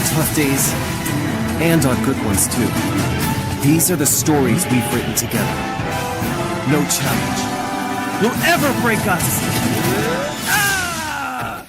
tough days and on good ones too. These are the stories we've written together. No challenge will ever break us. Ah!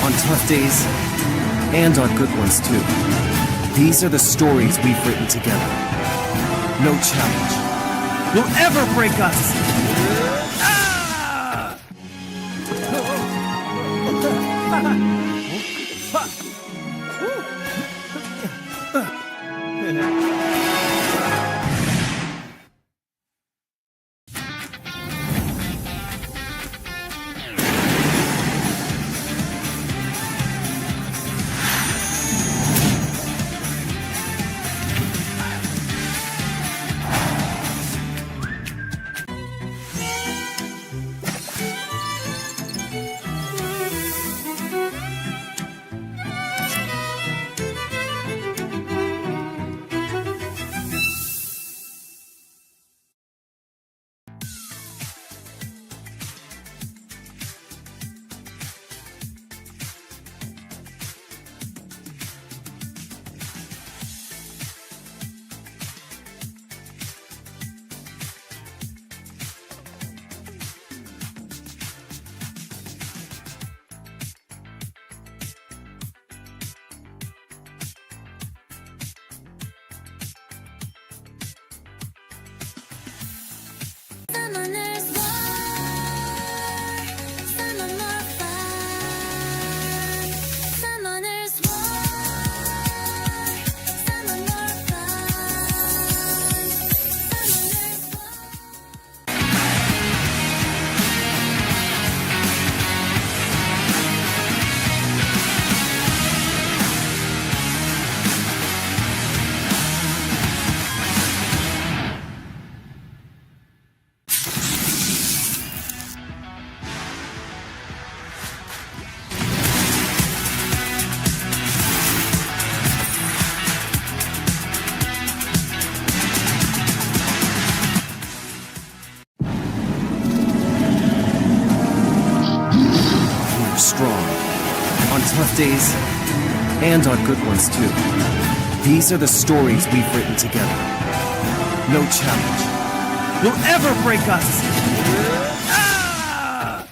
On tough days and on good ones too. These are the stories we've written together. No challenge will ever break us. Ah! Tough days and on good ones too. These are the stories we've written together. No challenge will ever break us. Ah!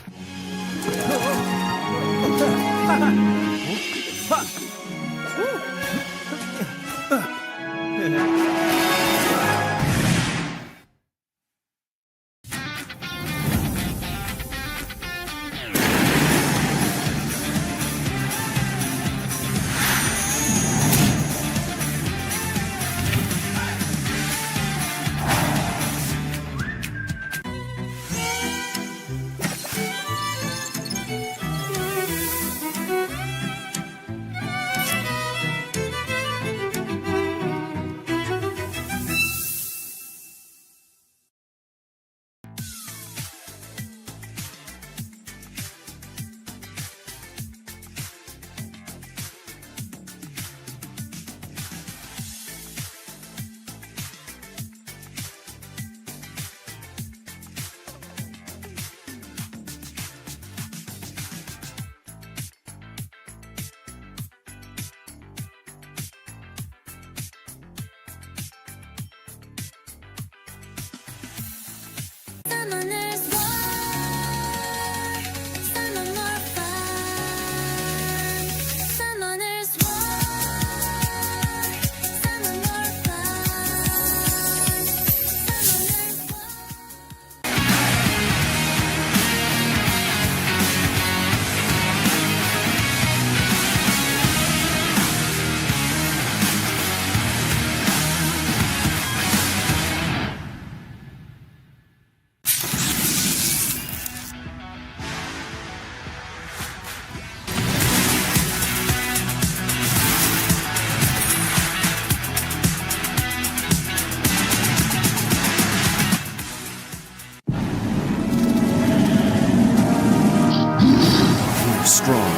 Strong.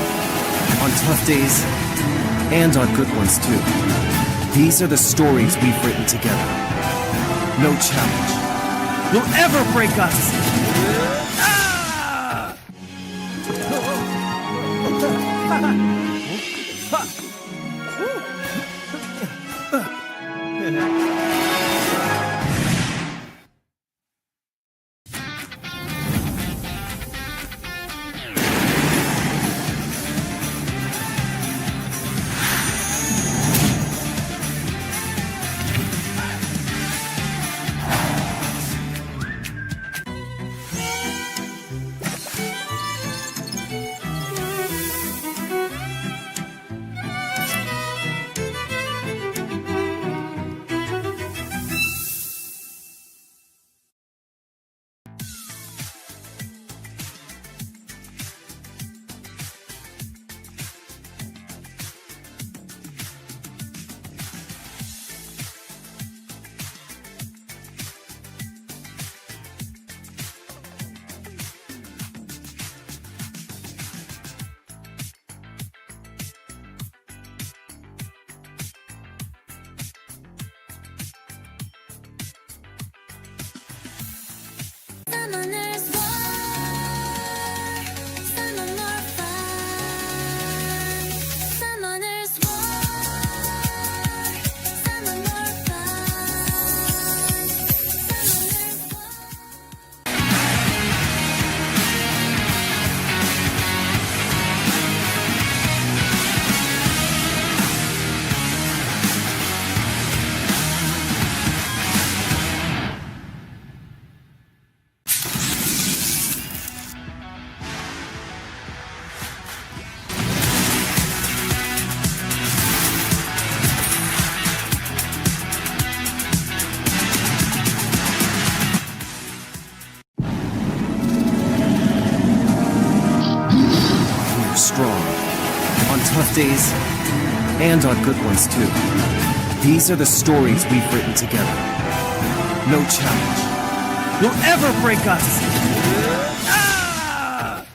On tough days, and on good ones too. These are the stories we've written together. No challenge will ever break us! Ah! Strong. On tough days, and on good ones too. These are the stories we've written together. No challenge will ever break us! Ah!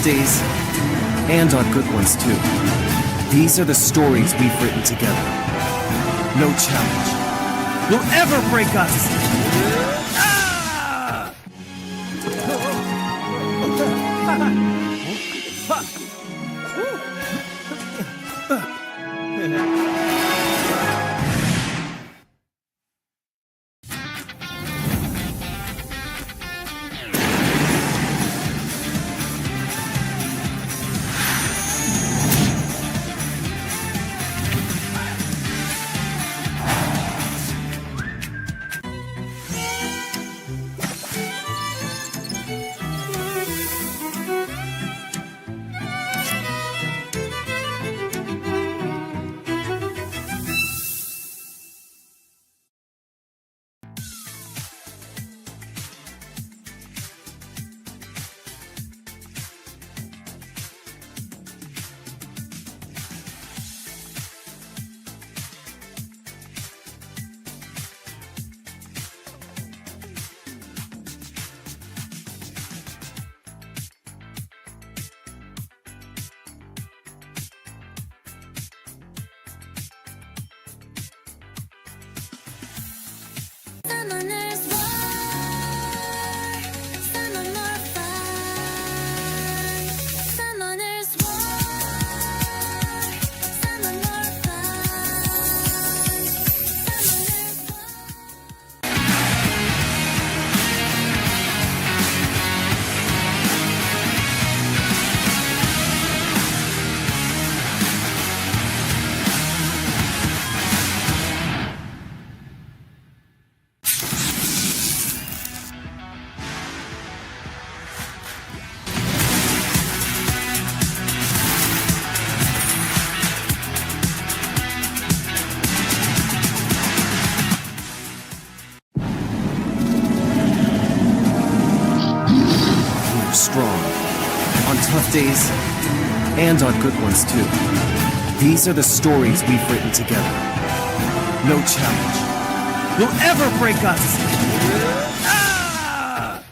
tough days and on good ones too. These are the stories we've written together. No challenge will ever break us. Ah! Strong on tough days and on good ones too. These are the stories we've written together. No challenge will ever break us. Ah!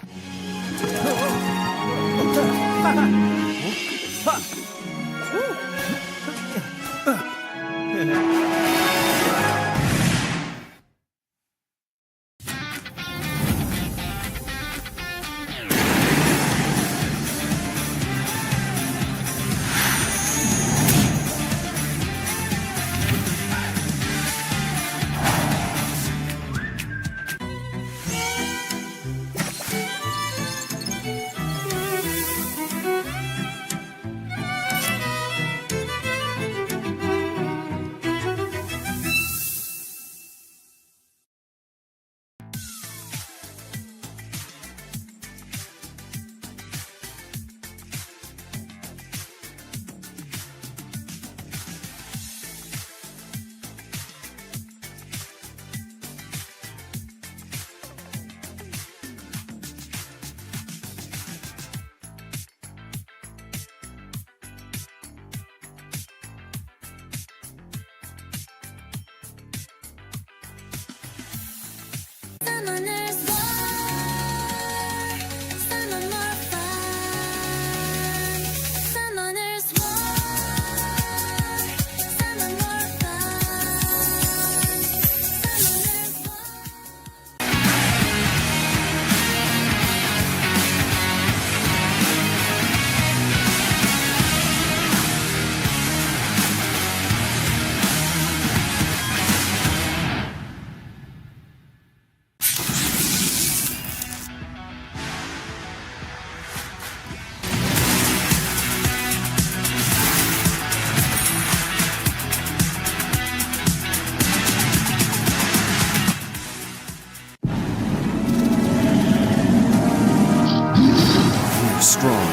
Strong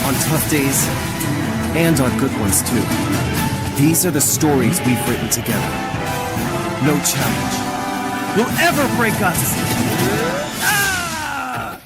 on tough days and on good ones too. These are the stories we've written together. No challenge will ever break us. Ah!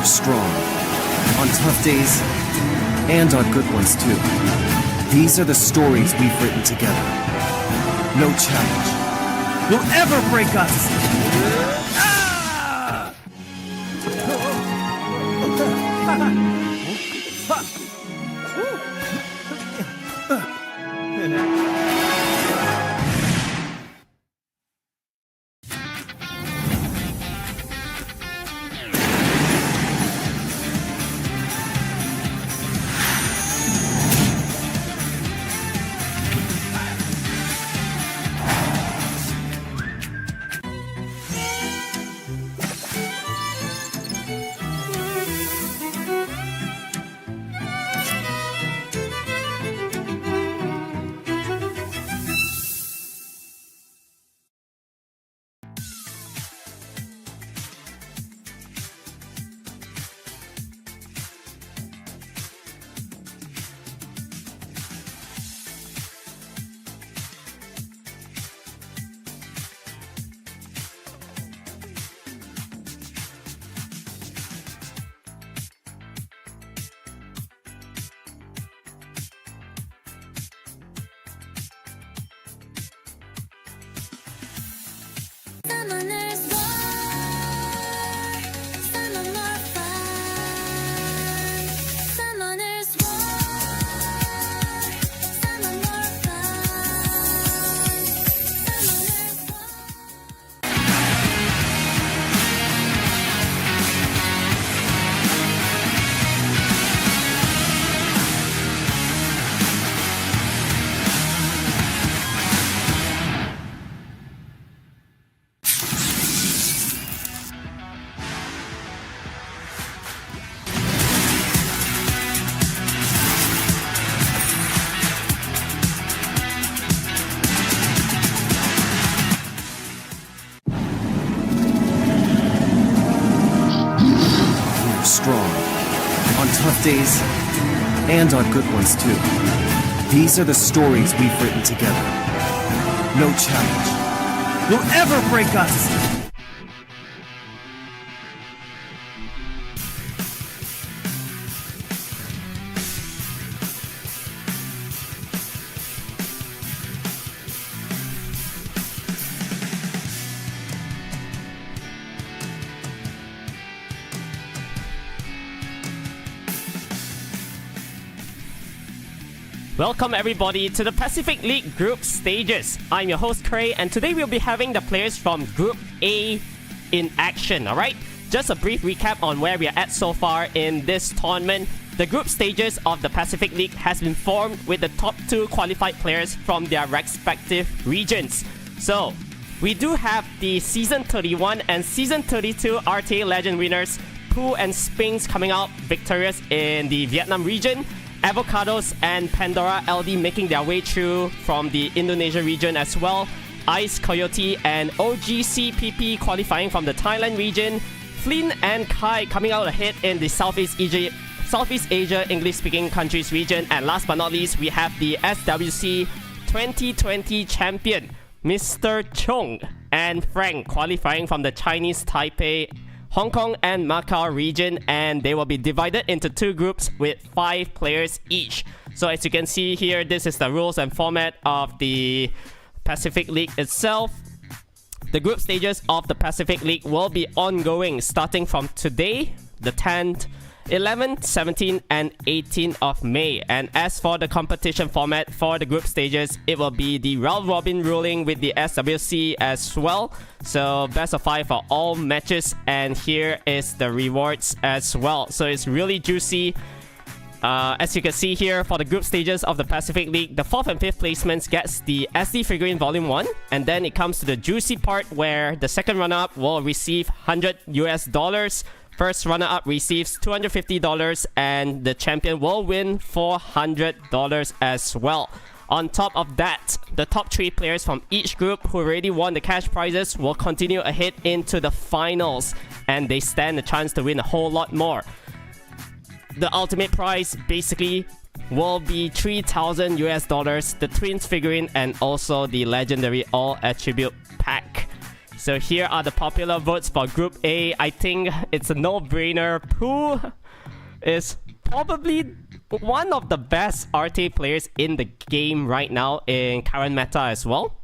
Strong. On tough days, and on good ones too. These are the stories we've written together. No challenge will ever break us! Ah! Strong. On tough days, and on good ones too. These are the stories we've written together. No challenge will ever break us! Welcome everybody to the Pacific League Group Stages. I'm your host Cray, and today we'll be having the players from Group A in action, alright? Just a brief recap on where we are at so far in this tournament. The group stages of the Pacific League has been formed with the top 2 qualified players from their respective regions. So, we do have the Season 31 and Season 32 RTA Legend winners, Pooh and Spinks, coming out victorious in the Vietnam region. Avocadoz and Pandora LD making their way through from the Indonesia region as well. Ice Coyote and OGCPP qualifying from the Thailand region. Flynn and Kai coming out ahead in the Southeast Asia English-speaking countries region. And last but not least, we have the SWC 2020 champion, Mr. Chong and Frank, qualifying from the Chinese Taipei, Hong Kong and Macau region, and they will be divided into 2 groups with 5 players each. So as you can see here, this is the rules and format of the Pacific League itself. The group stages of the Pacific League will be ongoing starting from today, the 10th, 11, 17, and 18 of May. And as for the competition format for the group stages, it will be the round robin ruling with the SWC as well. So best of 5 for all matches, and here is the rewards as well. So it's really juicy. As you can see here, for the group stages of the Pacific League, the 4th and 5th placements gets the SD figurine volume 1, and then it comes to the juicy part where the second runner-up will receive $100. First runner-up receives $250, and the champion will win $400 as well. On top of that, the top 3 players from each group who already won the cash prizes will continue ahead into the finals, and they stand a chance to win a whole lot more. The ultimate prize basically will be $3,000, the twins figurine, and also the legendary all attribute pack. So here are the popular votes for Group A. I think it's a no-brainer. Pooh is probably one of the best RT players in the game right now in current meta as well.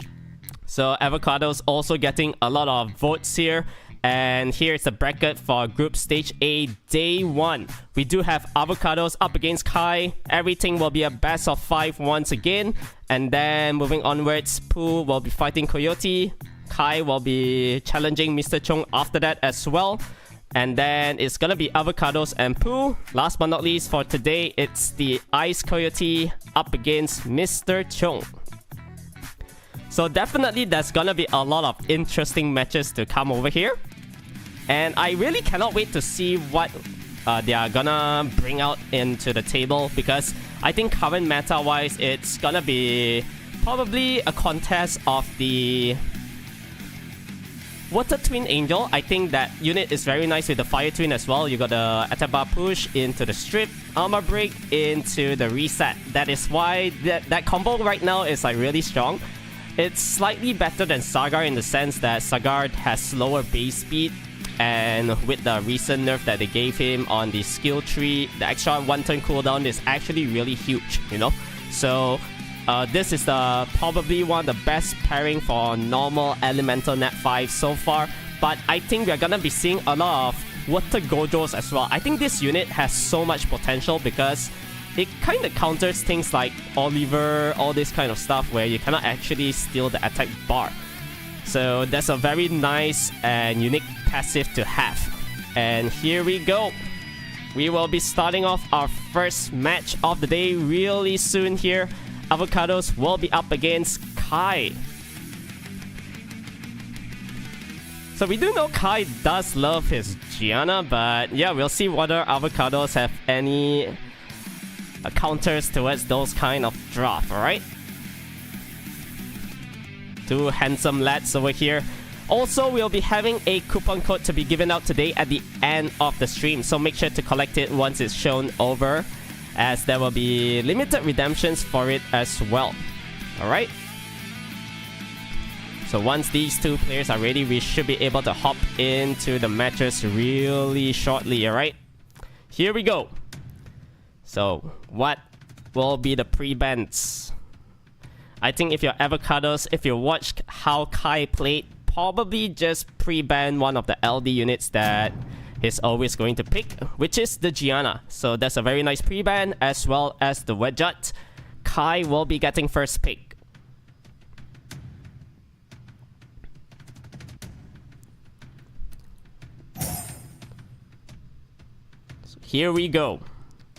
So Avocadoz also getting a lot of votes here. And here's the bracket for Group Stage A Day 1. We do have Avocadoz up against Kai. Everything will be a best of 5 once again. And then moving onwards, Pooh will be fighting Coyote. Kai will be challenging Mr. Chong after that as well. And then it's gonna be Avocadoz and Pooh. Last but not least for today, it's the Ice Coyote up against Mr. Chong. So definitely there's gonna be a lot of interesting matches to come over here. And I really cannot wait to see what they are gonna bring out into the table, because I think current meta-wise, it's gonna be probably a contest of the Water Twin Angel. I think that unit is very nice with the Fire Twin as well. You got the attack bar push into the strip, armor break into the reset. That is why that combo right now is like really strong. It's slightly better than Sagar in the sense that Sagar has slower base speed, and with the recent nerf that they gave him on the skill tree, the extra 1 turn cooldown is actually really huge, you know? So this is probably one of the best pairing for normal elemental net 5 so far, but I think we're gonna be seeing a lot of water gojos as well. I think this unit has so much potential because it kind of counters things like Oliver, all this kind of stuff where you cannot actually steal the attack bar. So that's a very nice and unique passive to have. And here we go. We will be starting off our first match of the day really soon here. Avocadoz will be up against Kai. So we do know Kai does love his Gianna, but yeah, we'll see whether Avocadoz have any counters towards those kind of draft, alright? Two handsome lads over here. Also, we'll be having a coupon code to be given out today at the end of the stream, so make sure to collect it once it's shown over, as there will be limited redemptions for it as well. Alright? So once these two players are ready, we should be able to hop into the matches really shortly, alright? Here we go. So, what will be the pre-bans? I think if you're Avocadoz, if you watched how Kai played, probably just pre-ban one of the LD units that he's always going to pick, which is the Gianna. So that's a very nice pre-ban, as well as the Wedjut. Kai will be getting first pick. So here we go.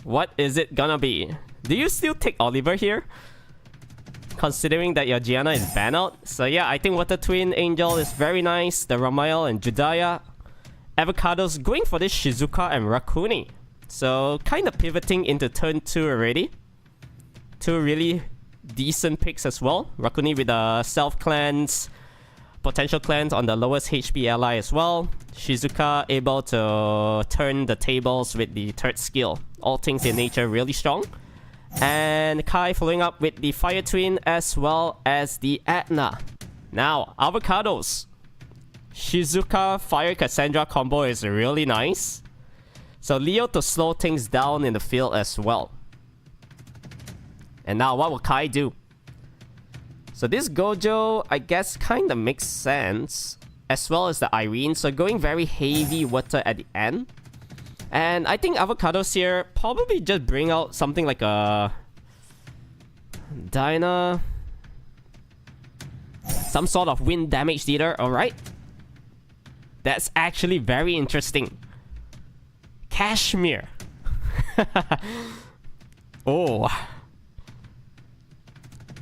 What is it gonna be? Do you still take Oliver here? Considering that your Gianna is banned out. So yeah, I think Water Twin Angel is very nice. The Ramael and Judaya. Avocadoz going for this Shizuka and Rakuni. So kind of pivoting into turn 2 already. Two really decent picks as well. Rakuni with the self-cleanse, potential cleanse on the lowest HP ally as well. Shizuka able to turn the tables with the third skill. All things in nature really strong. And Kai following up with the Fire Twin as well as the Atna. Now, Avocadoz. Shizuka Fire Cassandra combo is really nice. So Leo to slow things down in the field as well. And now what will Kai do? So this Gojo, I guess, kind of makes sense. As well as the Irene. So going very heavy water at the end. And I think Avocadoz here probably just bring out something like a Dyna, some sort of wind damage dealer. Alright, that's actually very interesting. Kashmir. Oh,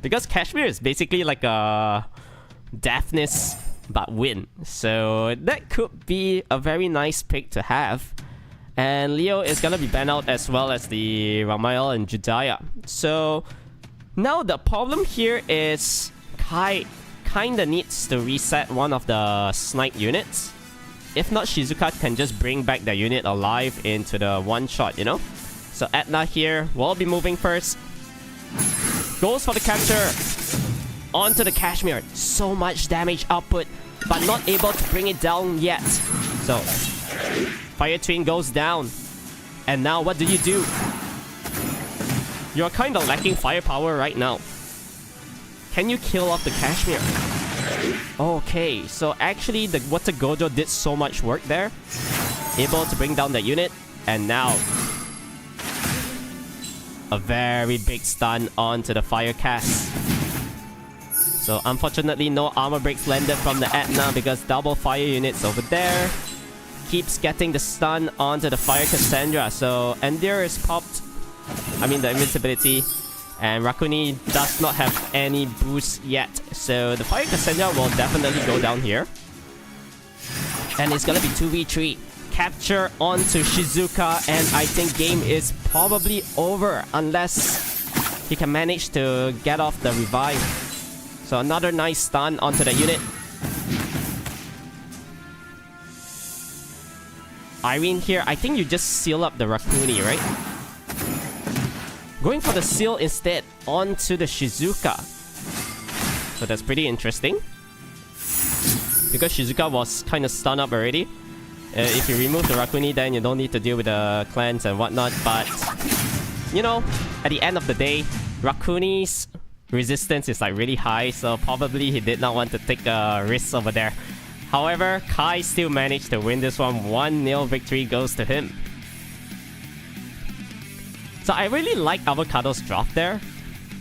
because Kashmir is basically like a deafness but wind, so that could be a very nice pick to have. And Leo is gonna be banned out as well as the Ramael and Judaya. So now the problem here is Kai kinda needs to reset one of the snipe units. If not, Shizuka can just bring back the unit alive into the one shot, you know? So Etna here will be moving first. Goes for the capture. Onto the Kashmir. So much damage output, but not able to bring it down yet. So Fire Twin goes down. And now what do? You're kind of lacking firepower right now. Can you kill off the Kashmir? Okay, so actually the Water Gojo did so much work there. Able to bring down the unit. And now a very big stun onto the fire cast. So unfortunately no armor breaks landed from the Etna because double fire units over there. Keeps getting the stun onto the fire Cassandra. So Endear is popped. I mean the invincibility. And Rakuni does not have any boost yet. So the fire Cassandra will definitely go down here. And it's gonna be 2v3. Capture onto Shizuka, and I think game is probably over unless he can manage to get off the revive. So another nice stun onto the unit. Irene here, I think you just seal up the Rakuni, right? Going for the seal instead onto the Shizuka. So that's pretty interesting. Because Shizuka was kind of stunned up already. If you remove the Rakuni, then you don't need to deal with the clans and whatnot. But, you know, at the end of the day, Rakuni's resistance is like really high. So probably he did not want to take a risk over there. However, Kai still managed to win this one. 1-0 victory goes to him. So I really like Avocado's drop there.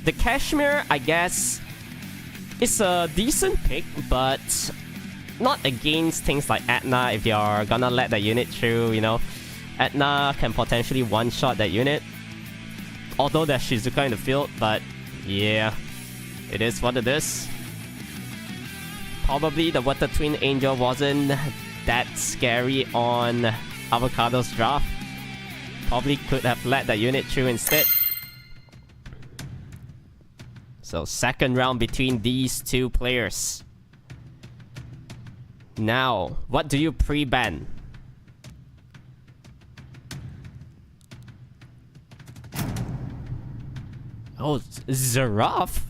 The Kashmir, I guess, is a decent pick, but not against things like Etna if you're gonna let the unit through, you know. Etna can potentially one-shot that unit. Although there's Shizuka in the field, but yeah, it is what it is. Probably the Water Twin Angel wasn't that scary on Avocado's draft. Probably could have let the unit through instead. So second round between these two players. Now, what do you pre-ban? Oh, Zeraf?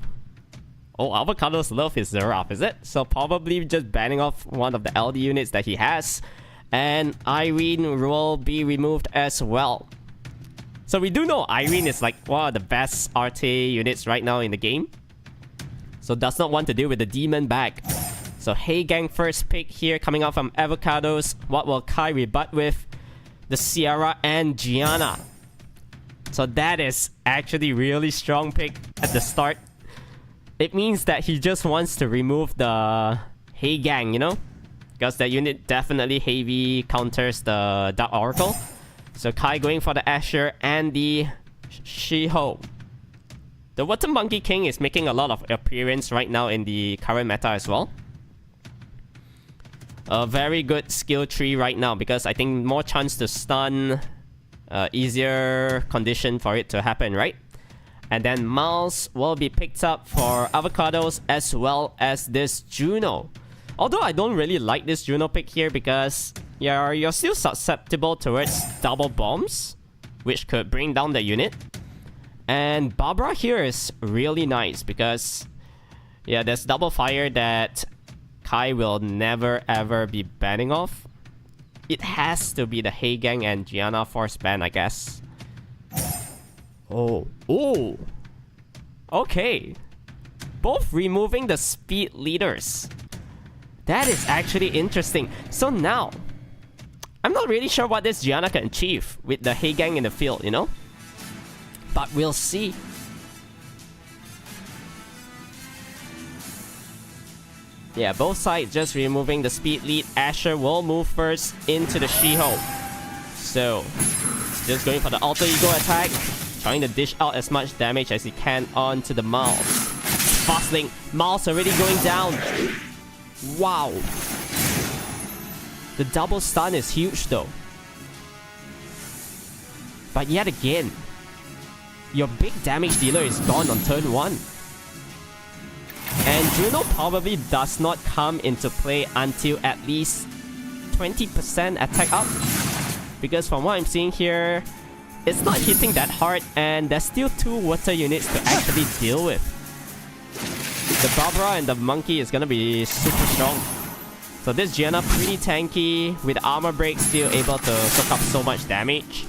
Oh, Avocado's love is Zeraf, is it? So probably just banning off one of the LD units that he has. And Irene will be removed as well. So we do know Irene is like one of the best RT units right now in the game. So does not want to deal with the demon bag. So Hey Gang first pick here coming out from Avocadoz. What will Kai rebut with? The Sierra and Gianna. So that is actually really strong pick at the start. It means that he just wants to remove the Hey Gang, you know? Because that unit definitely heavy counters the Dark Oracle. So Kai going for the Asher and the Shiho. The Water Monkey King is making a lot of appearance right now in the current meta as well. A very good skill tree right now because I think more chance to stun, easier condition for it to happen, right? And then Miles will be picked up for Avocadoz as well as this Juno. Although I don't really like this Juno pick here because you're still susceptible towards double bombs, which could bring down the unit. And Barbara here is really nice because, yeah, there's double fire that Kai will never ever be banning off. It has to be the Hey Gang and Gianna force ban, I guess. Oh. Okay. Both removing the speed leaders. That is actually interesting. So now, I'm not really sure what this Gianna can achieve with the Heigang in the field, you know? But we'll see. Yeah, both sides just removing the speed lead. Asher will move first into the Shiho. So, just going for the alter ego attack. Trying to dish out as much damage as he can onto the Miles. Fast link. Miles already going down. Wow. The double stun is huge though. But yet again, your big damage dealer is gone on turn 1. And Juno probably does not come into play until at least 20% attack up. Because from what I'm seeing here, it's not hitting that hard and there's still 2 water units to actually deal with. The Barbara and the Monkey is gonna be super strong. So this Gianna pretty tanky, with armor break still able to soak up so much damage.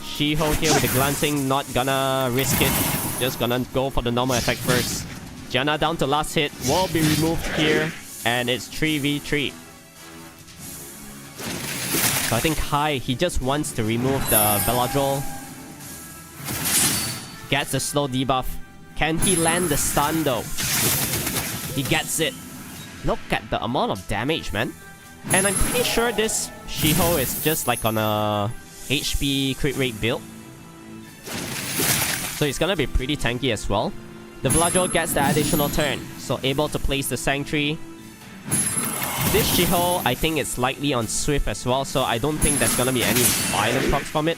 Shiho here with the glancing, not gonna risk it. Just gonna go for the normal attack first. Gianna down to last hit, will be removed here. And it's 3v3. So I think Kai, he just wants to remove the Veladrol. Gets the slow debuff. Can he land the stun though? He gets it. Look at the amount of damage, man. And I'm pretty sure this Shiho is just like on a HP crit rate build. So it's gonna be pretty tanky as well. The Veladrol gets the additional turn, so able to place the Sanctuary. This Shiho, I think it's likely on Swift as well, so I don't think there's gonna be any violent procs from it.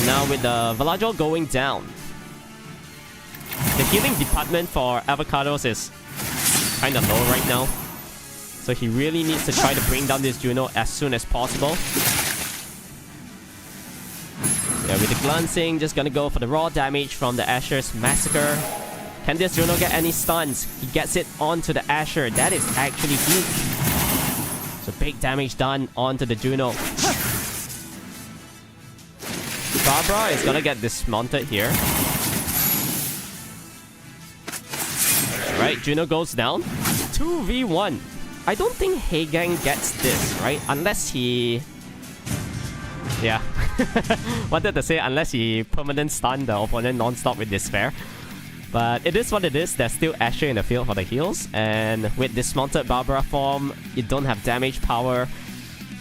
Now with the Veladrol going down, the healing department for Avocadoz is kinda low right now. So he really needs to try to bring down this Juno as soon as possible. Yeah, with the glancing, just gonna go for the raw damage from the Asher's Massacre. Can this Juno get any stuns? He gets it onto the Asher. That is actually huge. So big damage done onto the Juno. Barbara is gonna get dismounted here. Alright, Juno goes down. 2v1. I don't think Heigang gets this, right? Unless he... Yeah. Wanted to say unless he permanent stun the opponent non-stop with Despair. But it is what it is. There's still Asher in the field for the heals. And with dismounted Barbara form, you don't have damage power.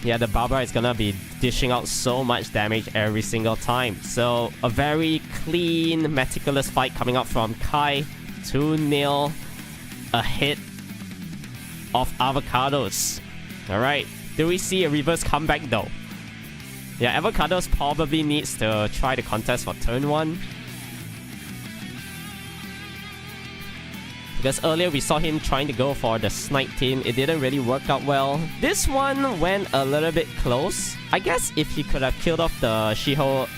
Yeah, the Barbara is gonna be dishing out so much damage every single time. So a very clean, meticulous fight coming out from Kai. 2-0 ahead of Avocadoz. Alright, do we see a reverse comeback though? Yeah, Avocadoz probably needs to try the contest for turn 1. Because earlier we saw him trying to go for the snipe team. It didn't really work out well. This one went a little bit close. I guess if he could have killed off the Shiho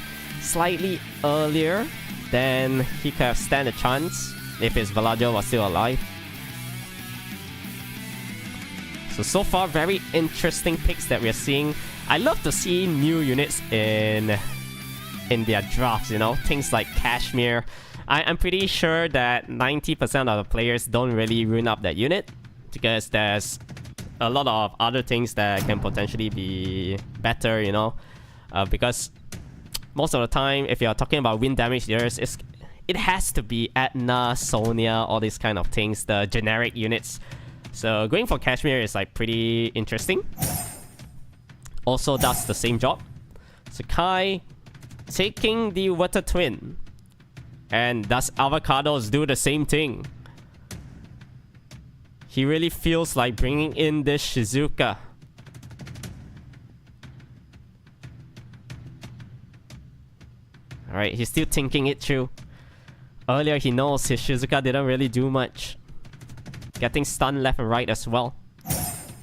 slightly earlier, then he could have stand a chance if his Veladrol was still alive. So far, very interesting picks that we're seeing. I love to see new units in their drafts, you know? Things like Kashmir. I'm pretty sure that 90% of the players don't really rune up that unit, because there's a lot of other things that can potentially be better, you know? Because most of the time, if you're talking about wind damage dealers, it has to be Etna, Sonia, all these kind of things, the generic units. So going for Kashmir is like pretty interesting. Also does the same job. So Kai taking the Water Twin. And does Avocadoz do the same thing? He really feels like bringing in this Shizuka. Alright, he's still thinking it through. Earlier he knows his Shizuka didn't really do much. Getting stunned left and right as well.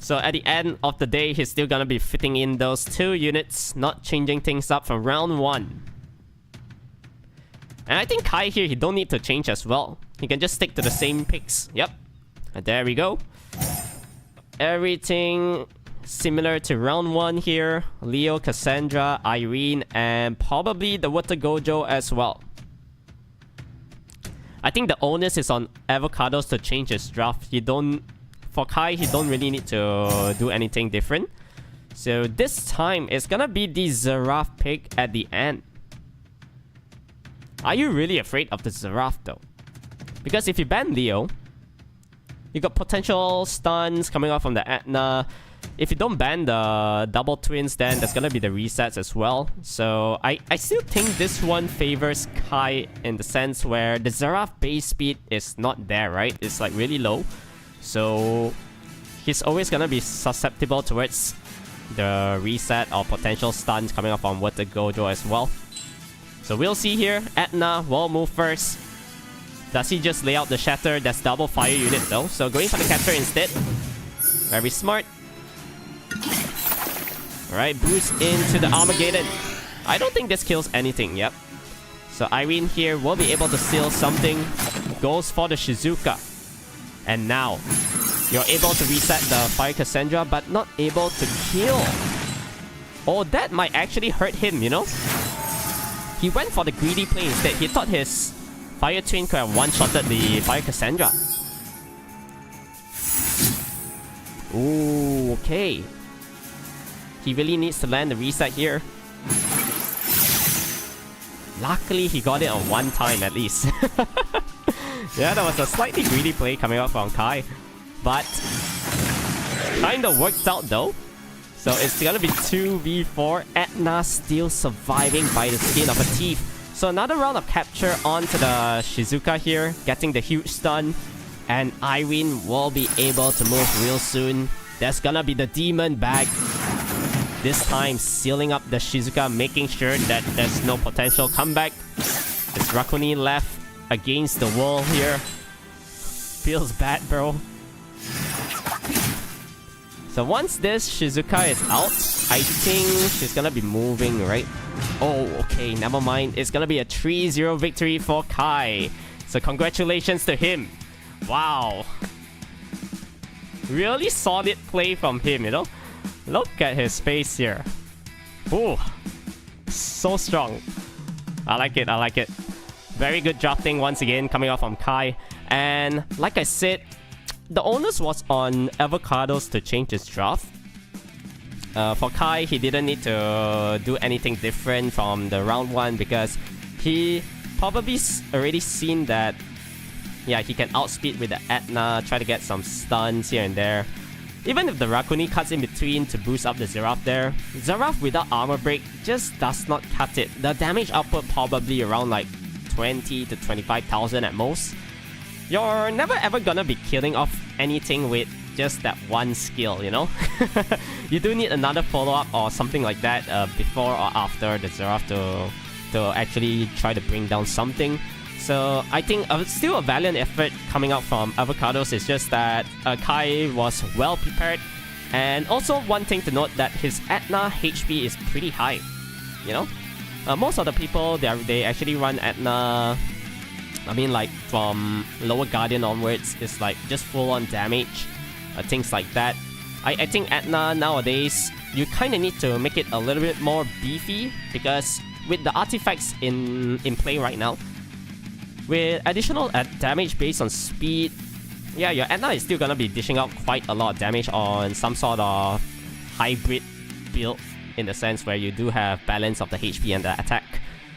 So at the end of the day, he's still gonna be fitting in those 2 units, not changing things up from round 1. And I think Kai here, he don't need to change as well. He can just stick to the same picks. Yep. And there we go. Everything similar to round 1 here. Leo, Cassandra, Irene, and probably the Water Gojo as well. I think the onus is on Avocadoz to change his draft. You don't for Kai, he don't really need to do anything different. So this time, it's gonna be the Giraffe pick at the end. Are you really afraid of the Giraffe though? Because if you ban Leo, you got potential stuns coming out from the Etna. If you don't ban the double twins, then there's gonna be the resets as well. So I still think this one favors Kai in the sense where the Giraffe base speed is not there, right? It's like really low. So he's always gonna be susceptible towards the reset or potential stuns coming up on Water Gojo as well. So we'll see here. Etna will move first. Does he just lay out the Shatter? That's double fire unit though. So going for the capture instead. Very smart. Alright, boost into the Armageddon. I don't think this kills anything, yep. So Irene here will be able to seal something. Goes for the Shizuka. And now, you're able to reset the Fire Cassandra, but not able to kill. Oh, that might actually hurt him, you know? He went for the greedy play instead. He thought his Fire Twin could have one-shotted the Fire Cassandra. Ooh, okay. He really needs to land the reset here. Luckily, he got it on one time at least. Yeah, that was a slightly greedy play coming out from Kai. But kinda worked out though. So it's gonna be 2v4. Etna still surviving by the skin of her teeth. So another round of capture onto the Shizuka here, getting the huge stun. And Irene will be able to move real soon. There's gonna be the demon bag. This time sealing up the Shizuka, making sure that there's no potential comeback. It's Rakuni left against the wall here. Feels bad, bro. So once this Shizuka is out, I think she's gonna be moving, right? Oh, okay, never mind. It's gonna be a 3-0 victory for Kai. So congratulations to him. Wow. Really solid play from him, you know? Look at his face here. Ooh. So strong. I like it, I like it. Very good drafting once again coming off from Kai. And like I said, the onus was on Avocadoz to change his draft. For Kai, he didn't need to do anything different from the round 1 because he probably already seen that, yeah, he can outspeed with the Etna, try to get some stuns here and there. Even if the Rakuni cuts in between to boost up the Giraffe there, Giraffe without armor break just does not cut it. The damage output probably around like 20 to 25,000 at most. You're never ever gonna be killing off anything with just that one skill, you know? You do need another follow-up or something like that before or after the Giraffe to actually try to bring down something. So I think still a valiant effort coming out from Avocadoz. It's just that Kai was well prepared. And also one thing to note that his Etna HP is pretty high, you know? Most of the people, they actually run Etna. I mean, like from Lower Guardian onwards, it's like just full-on damage, things like that. I think Etna nowadays, you kind of need to make it a little bit more beefy because with the artifacts in play right now, with additional damage based on speed, yeah, your Etna is still gonna be dishing out quite a lot of damage on some sort of hybrid build in the sense where you do have balance of the HP and the attack.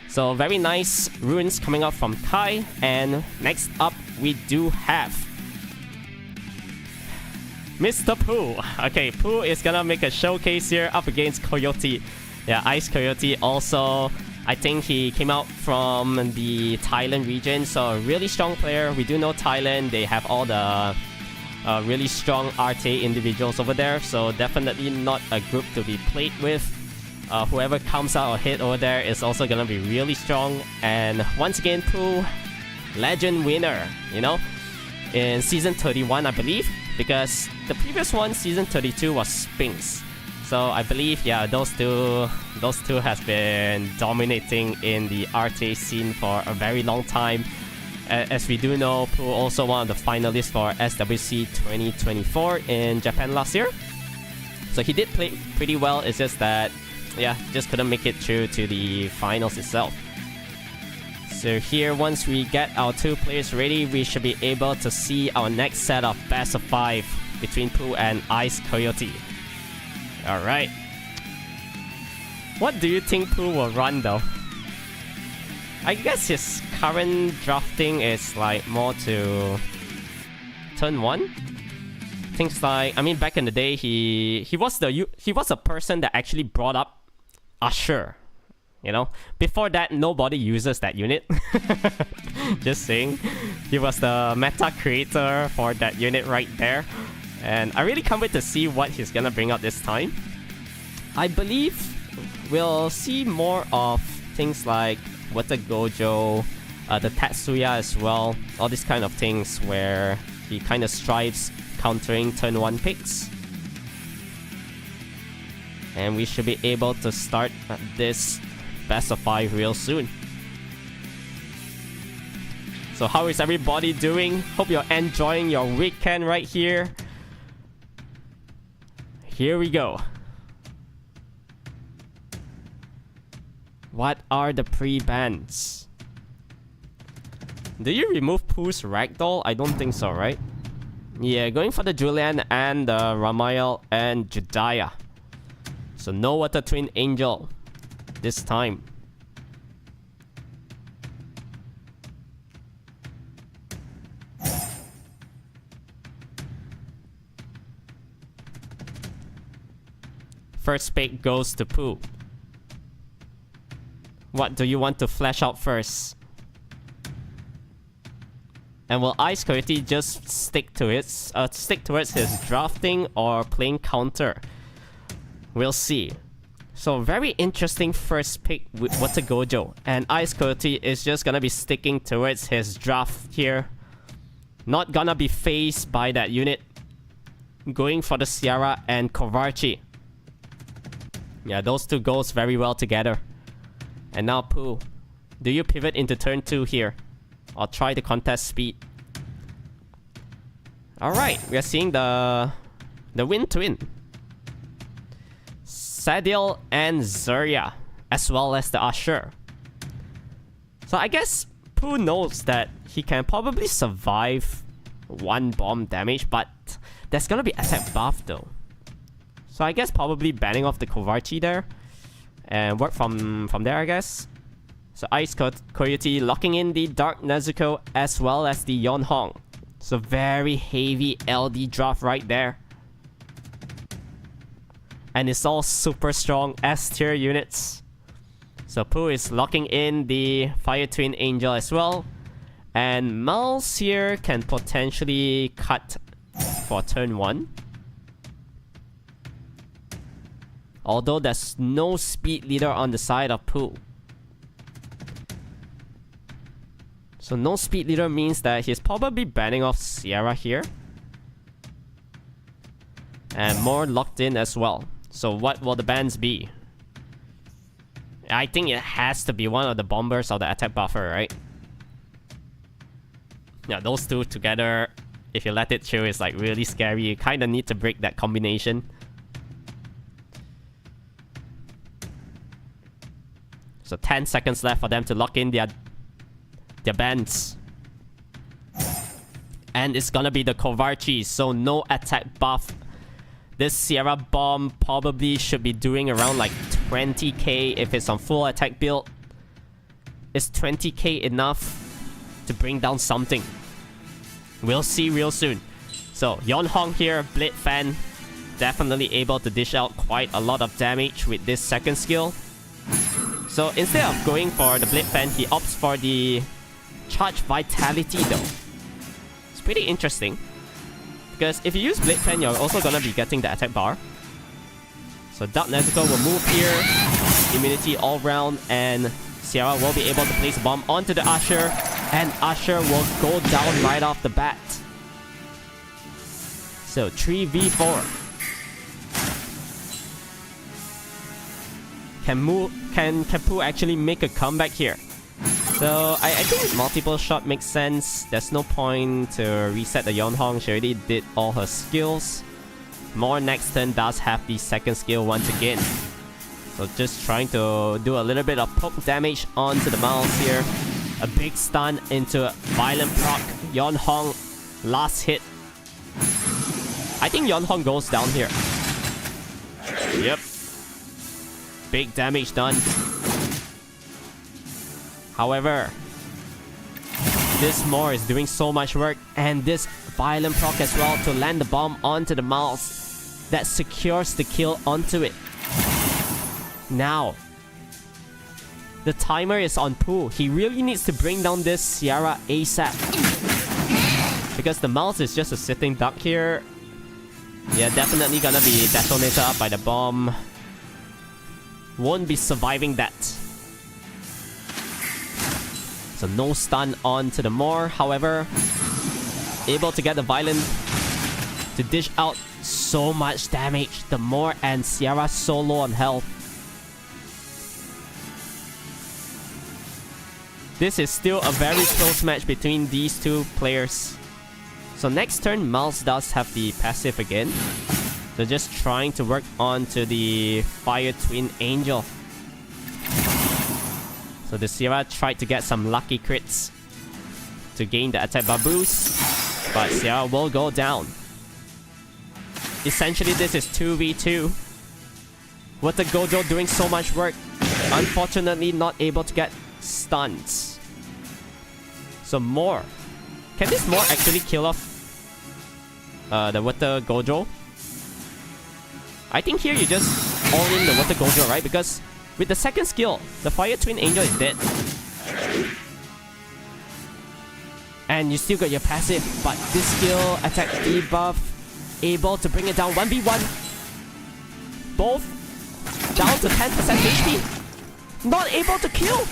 So very nice runes coming out from Kai. And next up, we do have Mr. Pooh. Okay, Pooh is gonna make a showcase here up against Coyote. Yeah, Ice Coyote also, I think he came out from the Thailand region, so a really strong player. We do know Thailand, they have all the really strong RTA individuals over there, so definitely not a group to be played with. Whoever comes out ahead over there is also gonna be really strong. And once again, Pooh, legend winner, you know, in season 31, I believe, because the previous one, season 32, was Spinks. So I believe, yeah, those two has been dominating in the RTA scene for a very long time. As we do know, Pooh also one of the finalists for SWC 2024 in Japan last year. So he did play pretty well. It's just that, yeah, just couldn't make it through to the finals itself. So here, once we get our two players ready, we should be able to see our next set of best of 5 between Pooh and Ice Coyote. Alright. What do you think Pooh will run though? I guess his current drafting is like more to turn 1. Things like, I mean, back in the day, he was a person that actually brought up Usher. You know, before that, nobody uses that unit. Just saying, he was the meta creator for that unit right there, and I really can't wait to see what he's gonna bring out this time. I believe we'll see more of things like Avocadoz, the Tatsuya as well, all these kind of things where he kind of strives countering turn 1 picks. And we should be able to start this best of 5 real soon. So how is everybody doing? Hope you're enjoying your weekend right here. Here we go. What are the pre-bans? Do you remove Pooh's Ragdoll? I don't think so, right? Yeah, going for the Julian and the Ramael and Jediah. So no Water Twin Angel this time. First pick goes to Pooh. What do you want to flash out first? And will Ice Coyote just stick towards his drafting or playing counter? We'll see. So very interesting first pick with Avocadoz, and Ice Coyote is just gonna be sticking towards his draft here. Not gonna be phased by that unit. Going for the Sierra and Kovarchi. Yeah, those two goes very well together. And now Pooh, do you pivot into turn 2 here? Or try to contest speed? Alright, we are seeing the Wind Twin. Sadil and Zarya, as well as the Usher. So I guess Pooh knows that he can probably survive 1 bomb damage, but there's gonna be attack buff though. So I guess probably banning off the Kovarchi there. And work from there, I guess. So Ice Coyote locking in the Dark Nezuko as well as the Yonhong. So very heavy LD draft right there. And it's all super strong S tier units. So Pooh is locking in the Fire Twin Angel as well. And Miles here can potentially cut for turn 1. Although there's no speed leader on the side of Pooh. So no speed leader means that he's probably banning off Sierra here. And more locked in as well. So what will the bans be? I think it has to be one of the bombers or the attack buffer, right? Yeah, those two together, if you let it chill, is like really scary. You kind of need to break that combination. So 10 seconds left for them to lock in their bans. And it's gonna be the Kovarchi, so no attack buff. This Sierra Bomb probably should be doing around like 20k if it's on full attack build. Is 20k enough to bring down something? We'll see real soon. So Yonhong here, Blade Fan, definitely able to dish out quite a lot of damage with this second skill. So instead of going for the Blade Fan, he opts for the Charge Vitality though. It's pretty interesting. Because if you use Blade Fan, you're also gonna be getting the attack bar. So Dark Nezuko will move here. Immunity all round, and Sierra will be able to place a bomb onto the Usher. And Usher will go down right off the bat. So 3v4. Can Pooh actually make a comeback here? So I think multiple shot makes sense. There's no point to reset the Yonhong. She already did all her skills. More next turn does have the second skill once again. So just trying to do a little bit of poke damage onto the mouse here. A big stun into Violent Proc. Yonhong, last hit. I think Yonhong goes down here. Yep. Big damage done. However, this Moor is doing so much work, and this violent proc as well to land the bomb onto the mouse that secures the kill onto it. Now, the timer is on Pooh. He really needs to bring down this Sierra ASAP. Because the mouse is just a sitting duck here. Yeah, definitely gonna be detonated up by the bomb. Won't be surviving that. So no stun on to the Moor. However, able to get the Violent to dish out so much damage. The Moor and Sierra so low on health. This is still a very close match between these two players. So next turn, Miles does have the passive again. So just trying to work on to the Fire Twin Angel. So the Sierra tried to get some lucky crits to gain the attack bar boost, but Sierra will go down. Essentially, this is 2v2. With the Gojo doing so much work, unfortunately not able to get stuns. So more. Can this Moor actually kill off the Water Gojo? I think here you just all in the Water Gojo, right? Because with the second skill, the Fire Twin Angel is dead. And you still got your passive, but this skill, attack debuff, able to bring it down 1v1. Both down to 10% HP. Not able to kill.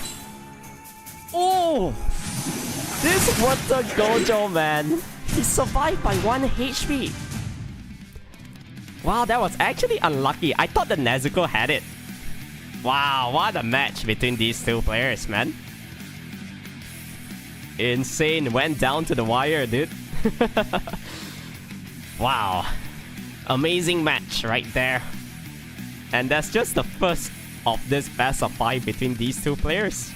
Oh! This Water Gojo, man. He survived by 1 HP. Wow, that was actually unlucky. I thought the Nezuko had it. Wow, what a match between these two players, man. Insane. Went down to the wire, dude. Wow. Amazing match right there. And that's just the first of this best of 5 between these two players.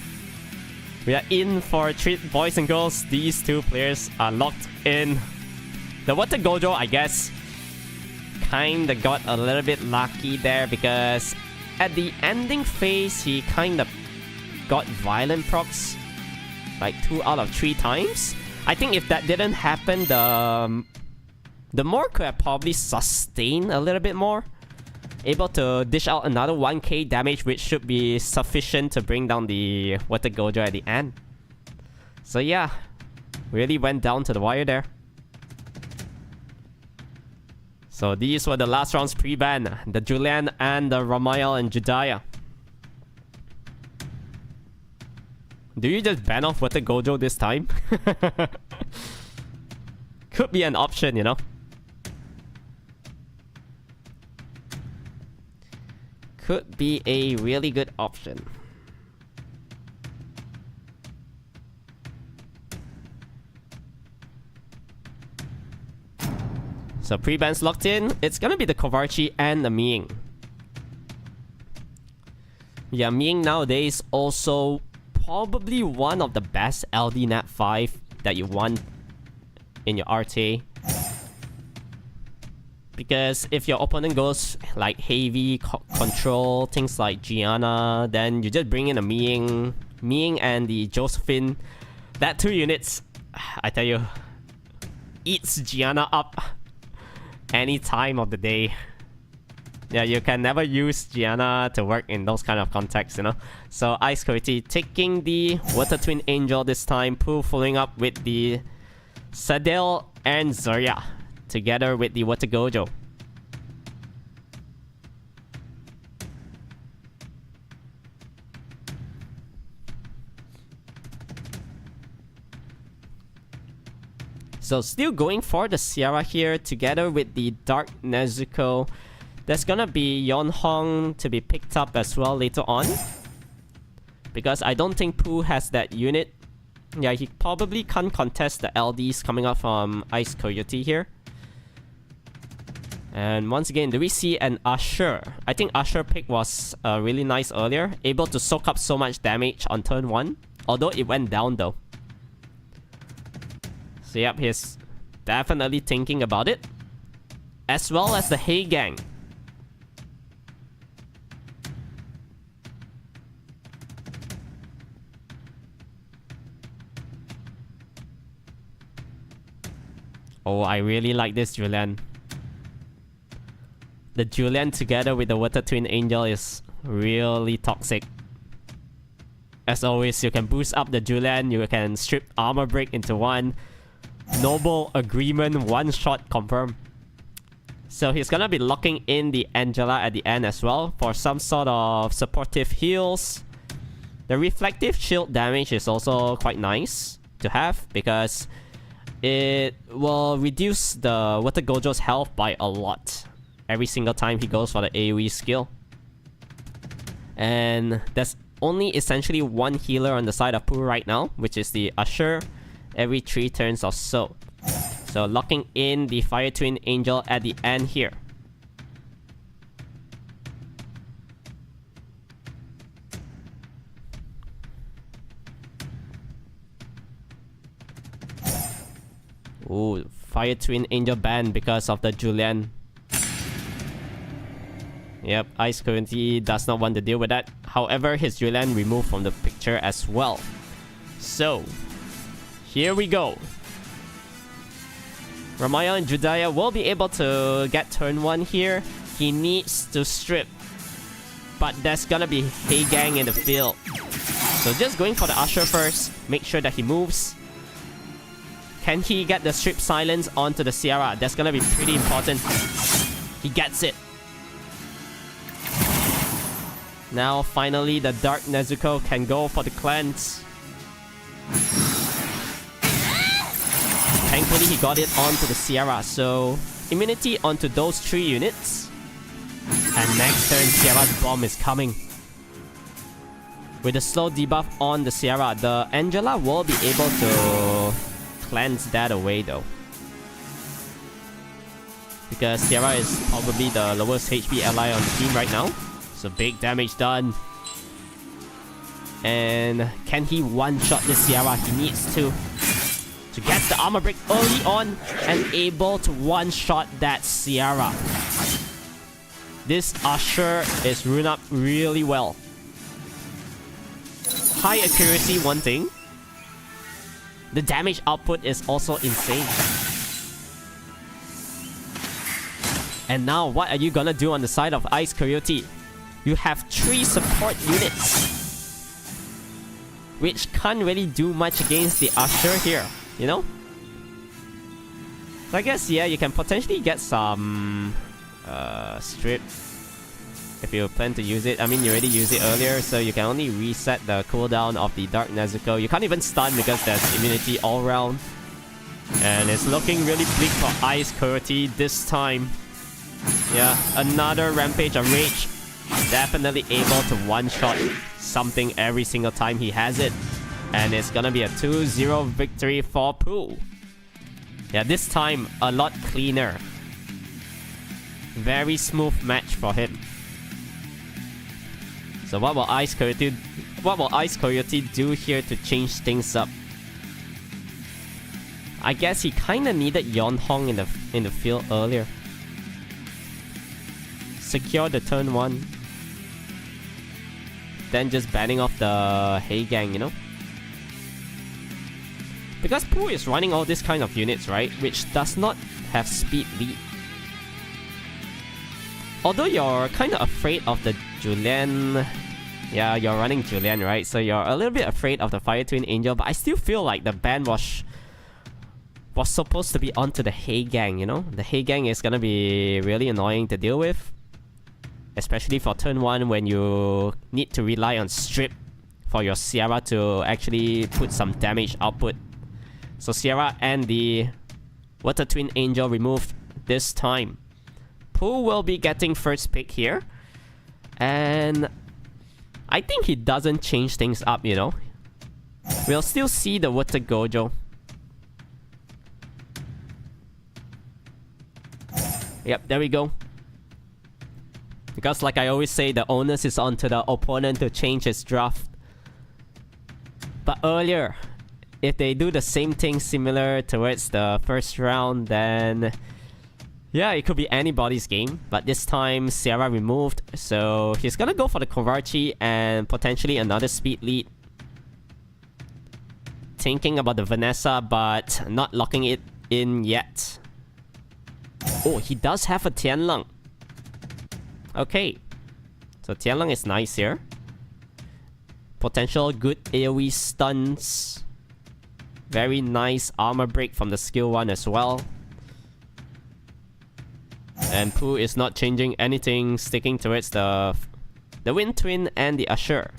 We are in for a treat, boys and girls. These two players are locked in. The Water Gojo, I guess, kinda got a little bit lucky there because at the ending phase, he kinda got violent procs like 2 out of 3 times. I think if that didn't happen, the Moor could have probably sustained a little bit more. Able to dish out another 1k damage, which should be sufficient to bring down the Water Gojo at the end. So yeah, really went down to the wire there. So these were the last rounds pre-ban. The Julian and the Ramael and Jediah. Do you just ban off Water Gojo this time? Could be an option, you know? Could be a really good option. So pre-bans locked in. It's gonna be the Kovarchi and the Ming. Yeah, Ming nowadays also probably one of the best LD Nat 5 that you want in your RTA. Because if your opponent goes like heavy control, things like Gianna, then you just bring in a Ming and the Josephine. That 2 units, I tell you, eats Gianna up any time of the day. Yeah, you can never use Gianna to work in those kind of contexts, you know. So Ice Coyote taking the Water Twin Angel this time. Pooh following up with the Sadel and Zarya, together with the Water Gojo. So still going for the Sierra here, together with the Dark Nezuko. There's gonna be Yonhong to be picked up as well later on. Because I don't think Pooh has that unit. Yeah, he probably can't contest the LDs coming up from Ice Coyote here. And once again, do we see an Usher? I think Usher pick was really nice earlier. Able to soak up so much damage on turn 1. Although it went down though. So yep, he's definitely thinking about it. as well as the Hey Gang. Oh, I really like this Julian. The Julian together with the Water Twin Angel is really toxic. As always, you can boost up the Julian, you can strip armor break into one. Noble Agreement, one shot confirm. So he's gonna be locking in the Angela at the end as well for some sort of supportive heals. The reflective shield damage is also quite nice to have because it will reduce the Water Gojo's health by a lot every single time he goes for the AoE skill. And there's only essentially one healer on the side of Pooh right now, which is the Usher, every 3 turns or so. So locking in the Fire Twin Angel at the end here. Ooh, Fire Twin Angel banned because of the Julian. Yep, Ice Coyote does not want to deal with that. However, his Julian removed from the picture as well. So, here we go. Ramaya and Judaya will be able to get turn 1 here. He needs to strip. But there's gonna be Hey Gang in the field. So just going for the Usher first. Make sure that he moves. Can he get the strip silence onto the Sierra? That's gonna be pretty important. He gets it. Now finally the Dark Nezuko can go for the cleanse. Thankfully he got it onto the Sierra, so immunity onto those 3 units. And next turn Sierra's bomb is coming. With the slow debuff on the Sierra, the Angela will be able to cleanse that away though. Because Sierra is probably the lowest HP ally on the team right now. So big damage done. And can he one-shot the Sierra? He needs to get the armor break early on and able to one-shot that Sierra. This Usher is rune up really well. High accuracy, one thing. The damage output is also insane. And now what are you gonna do on the side of Ice Coyote? You have 3 support units, which can't really do much against the Usher here, you know? So I guess, yeah, you can potentially get some strip if you plan to use it. I mean, you already used it earlier, so you can only reset the cooldown of the Dark Nezuko. You can't even stun because there's immunity all round. And it's looking really bleak for Ice Coyote this time. Yeah, another Rampage of Rage. Definitely able to one-shot something every single time he has it. And it's gonna be a 2-0 victory for Pooh. Yeah, this time a lot cleaner. Very smooth match for him. So what will Ice Coyote do here to change things up? I guess he kinda needed Yonhong in the field earlier. Secure the turn 1. Then just banning off the Hey Gang, you know? Because Pooh is running all these kind of units, right? Which does not have speed lead. Although you're kind of afraid of the Julian. Yeah, you're running Julian, right? So you're a little bit afraid of the Fire Twin Angel, but I still feel like the ban was supposed to be onto the Hey Gang, you know? The Hey Gang is gonna be really annoying to deal with. Especially for turn 1 when you need to rely on strip for your Sierra to actually put some damage output. So Sierra and the Water Twin Angel removed this time. Pooh will be getting first pick here. And I think he doesn't change things up, you know. We'll still see the Water Gojo. Yep, there we go. Because like I always say, the onus is onto the opponent to change his draft. But earlier, if they do the same thing similar towards the first round, then Yeah, it could be anybody's game, but this time Sierra removed, so he's gonna go for the Kovarchi and potentially another speed lead. Thinking about the Vanessa, but not locking it in yet. Oh, he does have a Tianlong. Okay. So Tianlong is nice here. Potential good AoE stuns. Very nice armor break from the skill 1 as well. And Pooh is not changing anything, sticking towards the Wind Twin and the Usher.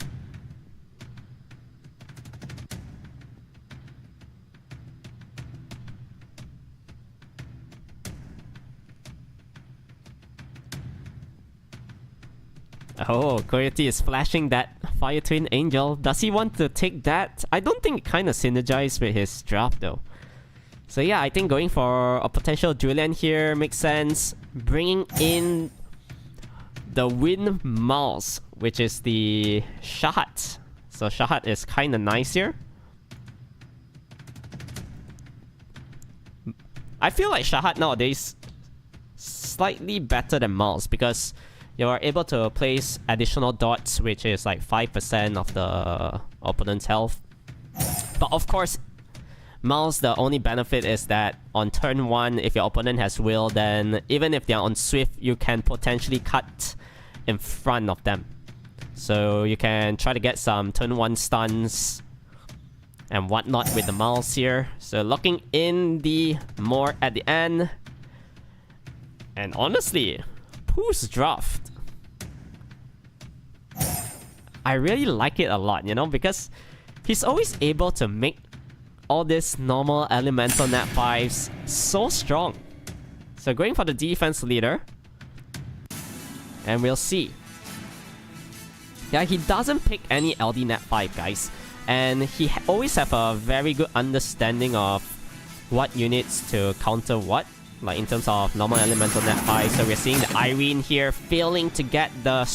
Oh, Coyote is flashing that Fire Twin Angel. Does he want to take that? I don't think it kind of synergizes with his draft though. So yeah, I think going for a potential Julian here makes sense. Bringing in the Wind Mouse, which is the Shahat. So Shahat is kind of nice here. I feel like Shahat nowadays slightly better than Mouse because you are able to place additional dots, which is like 5% of the opponent's health. But of course, Mouse, the only benefit is that on turn 1, if your opponent has will, then even if they're on Swift, you can potentially cut in front of them. So you can try to get some turn 1 stuns and whatnot with the Mouse here. So locking in the more at the end. And honestly, Pooh's draft, I really like it a lot, you know, because he's always able to make all these normal elemental nat 5s so strong. So going for the defense leader, and we'll see. Yeah, he doesn't pick any LD nat 5 guys, and he always have a very good understanding of what units to counter what, like in terms of normal elemental nat 5. So we're seeing the Irene here failing to get the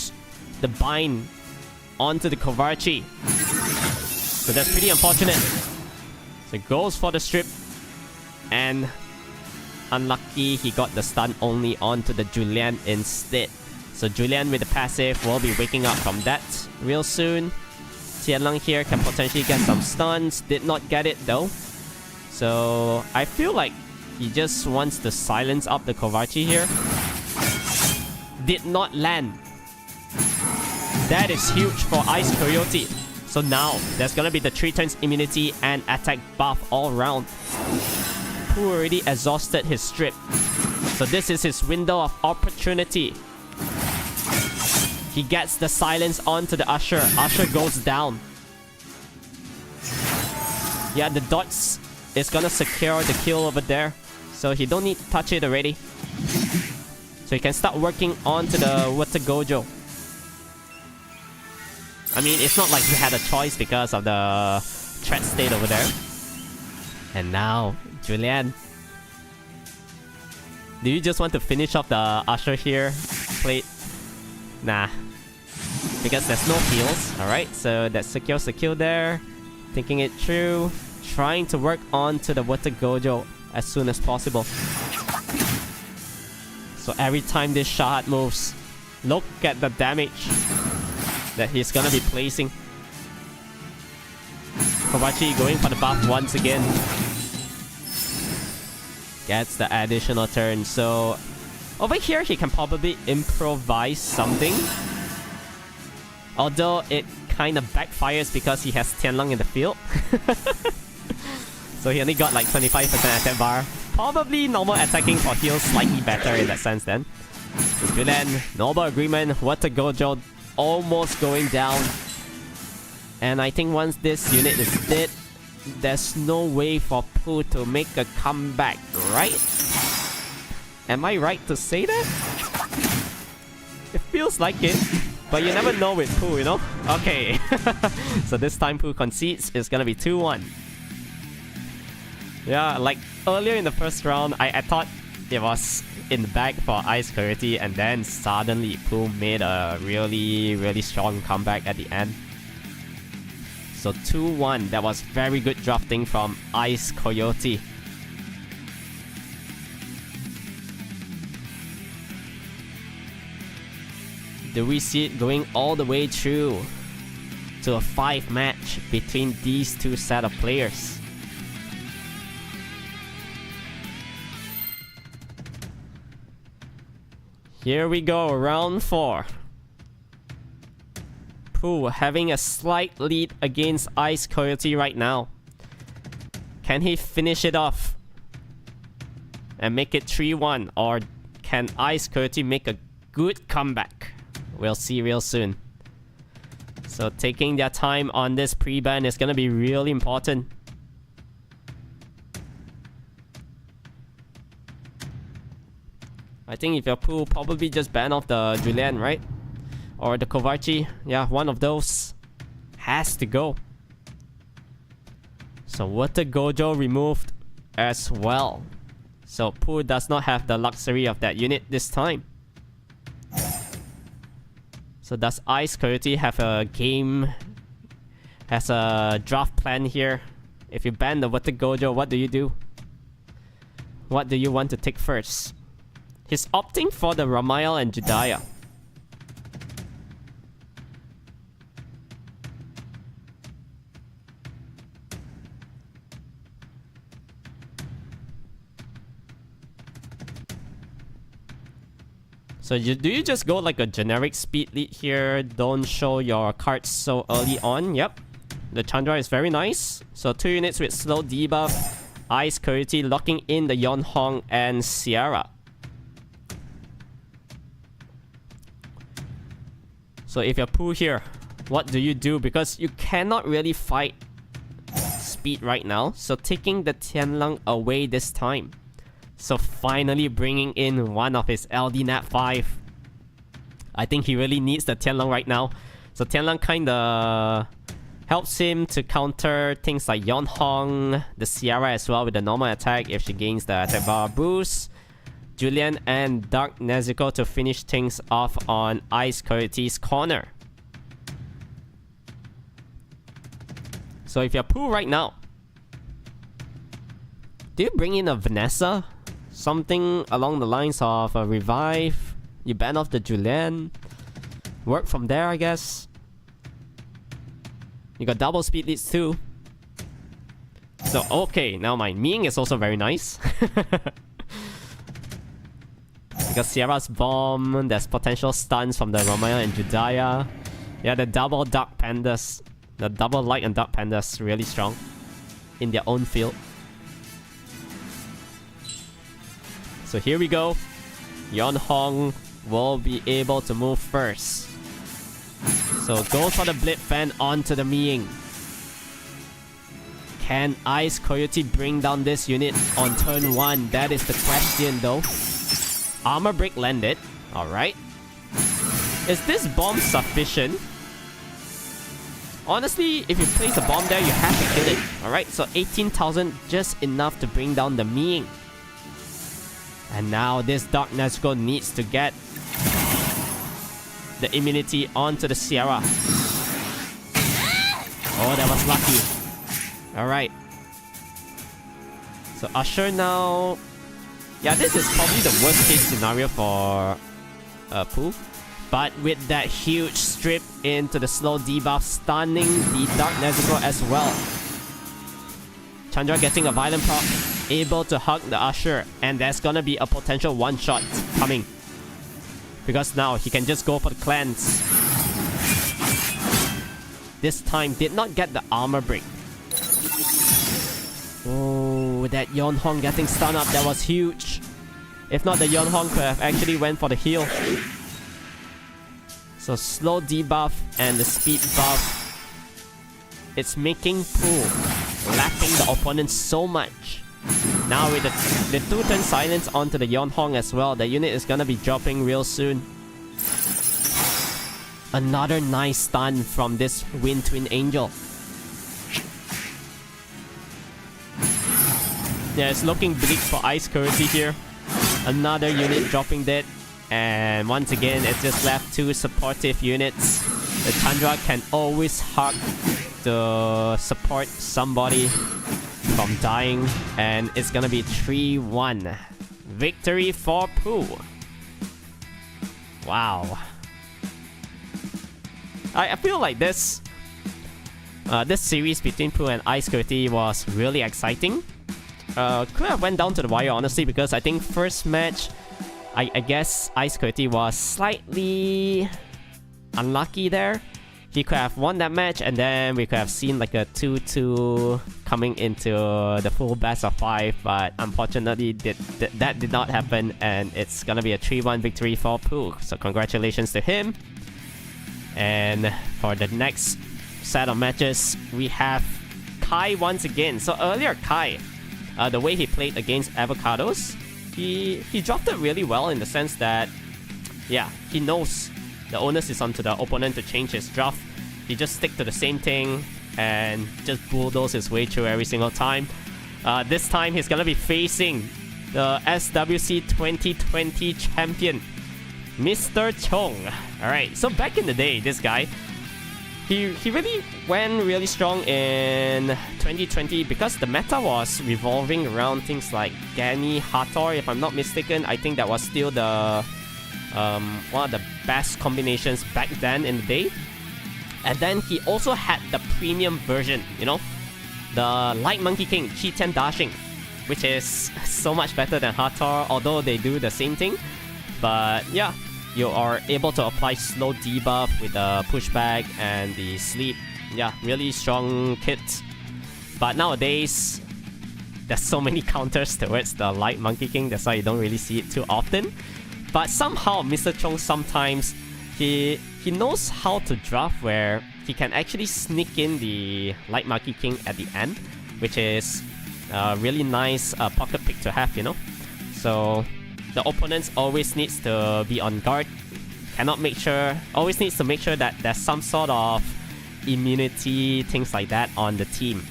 bind onto the Kovarchi. So that's pretty unfortunate. So goes for the strip, and unlucky he got the stun only onto the Julian instead. So Julian with the passive will be waking up from that real soon. Tianlong here can potentially get some stuns, did not get it though. So I feel like he just wants to silence up the Kovarchi here. Did not land. That is huge for Ice Coyote. So now, there's gonna be the 3 turns immunity and attack buff all round. Who already exhausted his strip. So this is his window of opportunity. He gets the silence onto the Usher. Usher goes down. Yeah, the dots is gonna secure the kill over there. So he don't need to touch it already. So he can start working onto the Water Gojo. I mean, it's not like he had a choice because of the threat state over there. And now, Julian. Do you just want to finish off the Usher here? Plate? Nah. Because there's no heals. Alright, so that secures the kill there. Thinking it through. Trying to work on to the Water Gojo as soon as possible. So every time this Shahat moves, look at the damage that he's gonna be placing. Kovachi going for the buff once again. Gets the additional turn. So over here he can probably improvise something. Although it kind of backfires because he has Tianlong in the field. So he only got like 25% attack bar. Probably normal attacking for heals slightly better in that sense then. So Julian, noble agreement, Water Gojo almost going down. And I think once this unit is dead, there's no way for Pooh to make a comeback, right? Am I right to say that? It feels like it, but you never know with Pooh, you know? Okay. So this time Pooh concedes, it's gonna be 2-1. Yeah, like earlier in the first round, I thought it was in the bag for Ice Coyote, and then suddenly Pooh made a really strong comeback at the end. So 2-1, that was very good drafting from Ice Coyote. do we see it going all the way through to a 5 match between these two set of players? Here we go, round 4. Pooh having a slight lead against Ice Coyote right now. Can he finish it off and make it 3-1, or can Ice Coyote make a good comeback? We'll see real soon. So taking their time on this pre-ban is gonna be really important. I think if you're Pooh, probably just ban off the Julian, right? Or the Kovaci. Yeah, one of those has to go. So Water Gojo removed as well. So Pooh does not have the luxury of that unit this time. So does Ice Coyote have a game, has a draft plan here? If you ban the Water Gojo, what do you do? What do you want to take first? He's opting for the Ramael and Judaya. So do you just go like a generic speed lead here? Don't show your cards so early on. Yep. The Chandra is very nice. So 2 units with slow debuff. Ice Coyote locking in the Yonhong and Sierra. So if you're Pooh here, what do you do? Because you cannot really fight speed right now. So taking the Tianlang away this time. So finally bringing in one of his LD Nat 5. I think he really needs the Tianlang right now. So Tianlang kinda helps him to counter things like Yonhong, the Sierra as well with the normal attack if she gains the attack bar boost. Julian and Dark Nezuko to finish things off on Ice Coyote's corner. So if you're Pooh right now, do you bring in a Vanessa? Something along the lines of a revive? You ban off the Julian? Work from there, I guess? You got double speed leads too. So okay, now mind. Ming is also very nice. Because Sierra's bomb, there's potential stuns from the Romeo and Judaya. Yeah, the double Dark Pandas. The double Light and Dark Pandas really strong in their own field. So here we go. Yonhong will be able to move first. So go for the Blade Fan onto the Ming. Can Ice Coyote bring down this unit on turn 1? That is the question though. Armor break landed. Alright. Is this bomb sufficient? Honestly, if you place a bomb there, you have to kill it. Alright, so 18,000 just enough to bring down the Ming. And now this Dark Nezuko needs to get the immunity onto the Sierra. Oh, that was lucky. Alright. So Usher now... Yeah, this is probably the worst case scenario for Pooh. But with that huge strip into the slow debuff, stunning the Dark Nezuko as well. Chandra getting a violent proc, able to hug the Usher, and there's gonna be a potential one-shot coming. Because now he can just go for the cleanse. This time did not get the armor break. Oh, that Yonhong getting stunned up, that was huge. If not, the Yonhong could have actually went for the heal. So slow debuff and the speed buff. It's making Pooh lapping the opponent so much. Now with the 2-turn silence onto the Yonhong as well, the unit is gonna be dropping real soon. Another nice stun from this Wind Twin Angel. Yeah, it's looking bleak for Ice Coyote here. Another unit dropping dead. And once again, it's just left 2 supportive units. The Chandra can always hug to support somebody from dying. And it's gonna be 3-1. Victory for Pooh. Wow. I feel like this series between Pooh and Ice Coyote was really exciting. Could have went down to the wire, honestly, because I think first match, I guess Ice Coyote was slightly unlucky there. He could have won that match, and then we could have seen like a 2-2 coming into the full best of 5, but unfortunately that did not happen, and it's gonna be a 3-1 victory for Pooh. So congratulations to him. And for the next set of matches, we have Kai once again. So earlier Kai, the way he played against Avocadoz, he dropped it really well in the sense that, yeah, he knows the onus is onto the opponent to change his draft. He just stick to the same thing and just bulldoze his way through every single time. This time he's gonna be facing the SWC 2020 champion, Mr. Chong. Alright, so back in the day, this guy, he really went really strong in 2020 because the meta was revolving around things like Gani, Hathor, if I'm not mistaken. I think that was still the one of the best combinations back then in the day. And then he also had the premium version, you know, the Light Monkey King, Chi-Tian Dashing, which is so much better than Hathor, although they do the same thing. But yeah, you are able to apply slow debuff with the pushback and the sleep. Yeah, really strong kit. But nowadays, there's so many counters towards the Light Monkey King, that's why you don't really see it too often. But somehow, Mr. Chong sometimes, he knows how to draft where he can actually sneak in the Light Monkey King at the end, which is a really nice pocket pick to have, you know. So the opponents always needs to be on guard. Always needs to make sure that there's some sort of immunity, things like that on the team.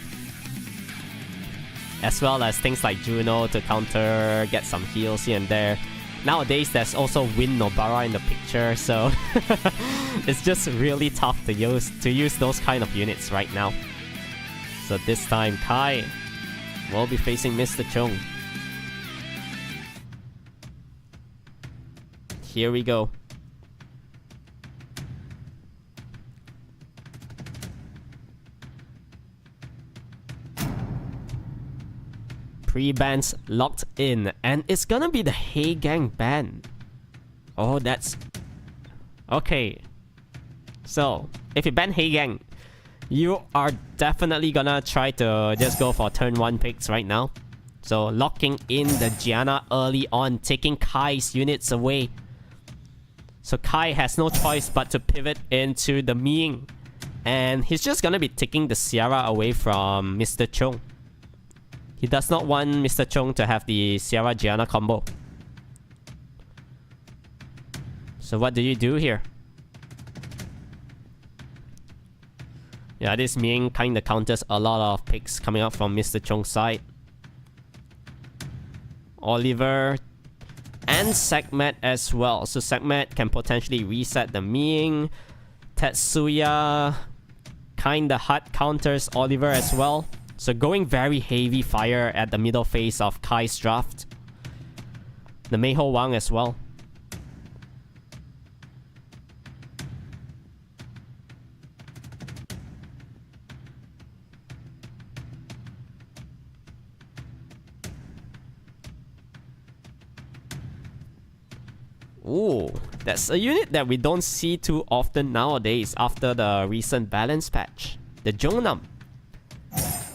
As well as things like Juno to counter, get some heals here and there. Nowadays, there's also Win Nobara in the picture, so it's just really tough to use those kind of units right now. So this time, Kai will be facing Mr. Chong. Here we go. Pre-bans locked in, and it's gonna be the Hey Gang ban. Oh, that's... Okay. So, if you ban Hey Gang, you are definitely gonna try to just go for turn 1 picks right now. So, locking in the Gianna early on, taking Kai's units away. So Kai has no choice but to pivot into the Ming. And he's just gonna be taking the Sierra away from Mr. Chong. He does not want Mr. Chong to have the Sierra Gianna combo. So what do you do here? Yeah, this Ming kinda counters a lot of picks coming up from Mr. Chong's side. Oliver and Sekhmet as well. So Sekhmet can potentially reset the Ming. Tetsuya kinda hard counters Oliver as well. So going very heavy fire at the middle phase of Kai's draft. The Meiho Wang as well. Ooh, that's a unit that we don't see too often nowadays after the recent balance patch. The Jongnam.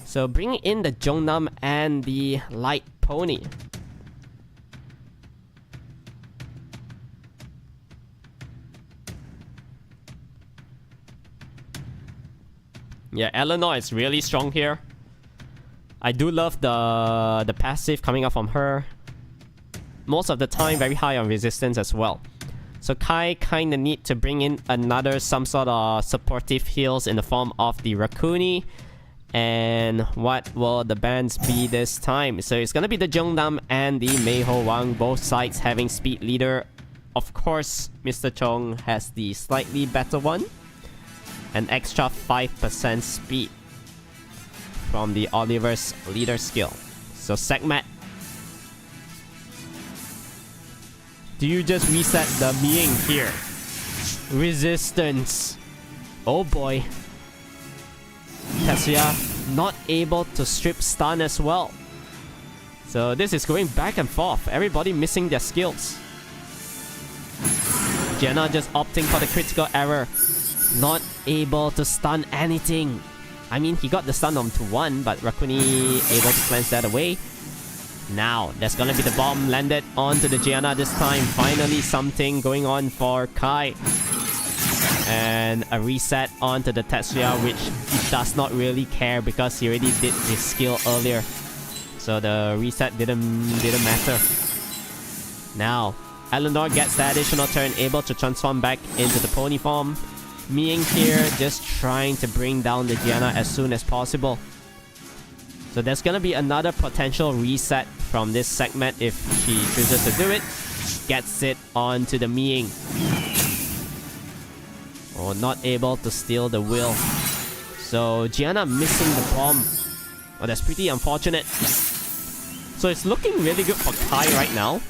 So bringing in the Jongnam and the Light Pony. Yeah, Eleanor is really strong here. I do love the passive coming up from her. Most of the time, very high on resistance as well. So Kai kinda need to bring in some sort of supportive heals in the form of the Rakuni. And what will the bans be this time? So it's gonna be the Jongnam and the Meiho Wang, both sides having speed leader. Of course, Mr. Chong has the slightly better one. An extra 5% speed from the Oliver's leader skill. So Sekhmet, do you just reset the Ming here? Resistance. Oh boy. Tetsuya not able to strip stun as well. So this is going back and forth. Everybody missing their skills. Gianna just opting for the critical error. Not able to stun anything. I mean, he got the stun onto one, but Rakuni able to cleanse that away. Now, there's gonna be the bomb landed onto the Gianna this time. Finally, something going on for Kai. And a reset onto the Tetsuya, which he does not really care because he already did his skill earlier. So the reset didn't matter. Now, Eleanor gets the additional turn, able to transform back into the pony form. Ming here just trying to bring down the Gianna as soon as possible. So there's gonna be another potential reset from this segment if she chooses to do it. Gets it onto the Ming. Oh, not able to steal the wheel. So Gianna missing the bomb. Oh, that's pretty unfortunate. So it's looking really good for Kai right now.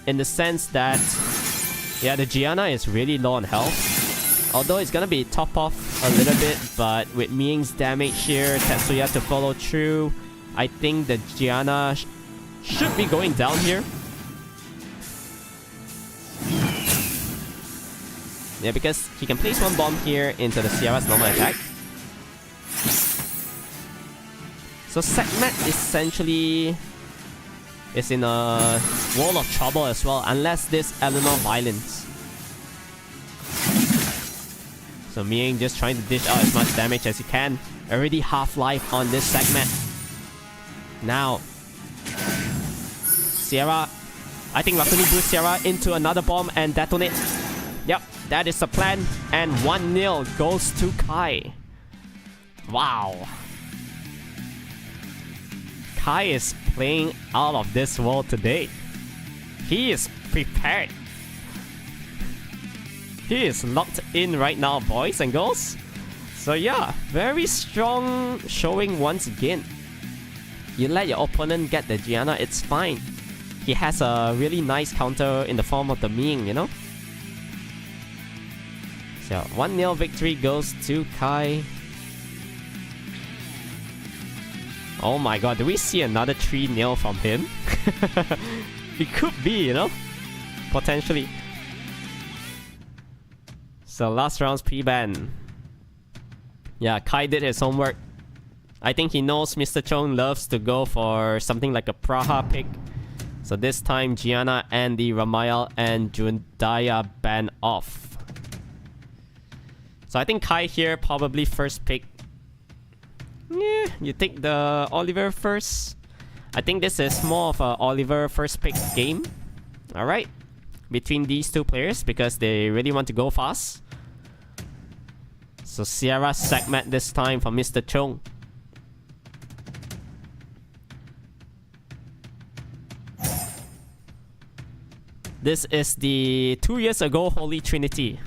In the sense that, yeah, the Gianna is really low on health. Although it's gonna be top off a little bit, but with Ming's damage here, Tetsuya to follow through, I think the Gianna should be going down here. Yeah, because he can place one bomb here into the Sierra's normal attack. So Segmet essentially is in a world of trouble as well, unless this Eleanor violence. So Ming just trying to dish out as much damage as he can. Already half-life on this segment. Now, Sierra, I think Rakuni boosts Sierra into another bomb and detonate. Yep, that is the plan. And 1-0 goes to Kai. Wow. Kai is playing out of this world today. He is prepared. He is locked in right now, boys and girls. So yeah, very strong showing once again. You let your opponent get the Gianna, it's fine. He has a really nice counter in the form of the Ming, you know? So 1-0 victory goes to Kai. Oh my god, do we see another 3-0 from him? It could be, you know? Potentially. So last round's pre-ban. Yeah, Kai did his homework. I think he knows Mr. Chong loves to go for something like a Praha pick. So this time, Gianna, Andy, Ramayal, and Jundaya ban off. So I think Kai here probably first pick. Yeah, you take the Oliver first. I think this is more of a Oliver first pick game. Alright. Between these two players because they really want to go fast. So Sierra segment this time for Mr. Chong. This is the 2 years ago Holy Trinity.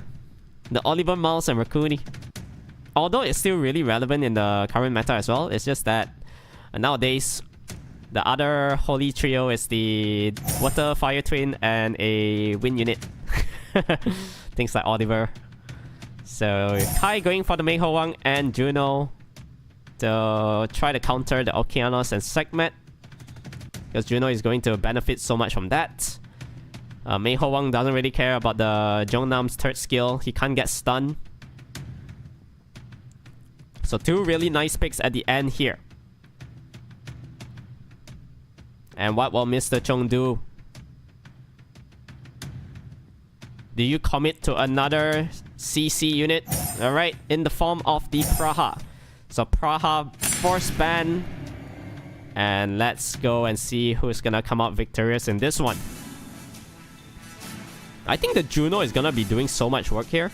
The Oliver, Miles, and Rakuni. Although it's still really relevant in the current meta as well, it's just that nowadays the other Holy Trio is the Water, Fire Twin, and a Wind unit. Things like Oliver. So Kai going for the Mei Ho Wang and Juno to try to counter the Okeanos and Segmet. Because Juno is going to benefit so much from that. Mei Ho Wang doesn't really care about the Jongnam's third skill. He can't get stunned. So two really nice picks at the end here. And what will Mr. Chong do? Do you commit to another CC unit? Alright, in the form of the Praha. So Praha force ban. And let's go and see who's gonna come out victorious in this one. I think the Juno is gonna be doing so much work here.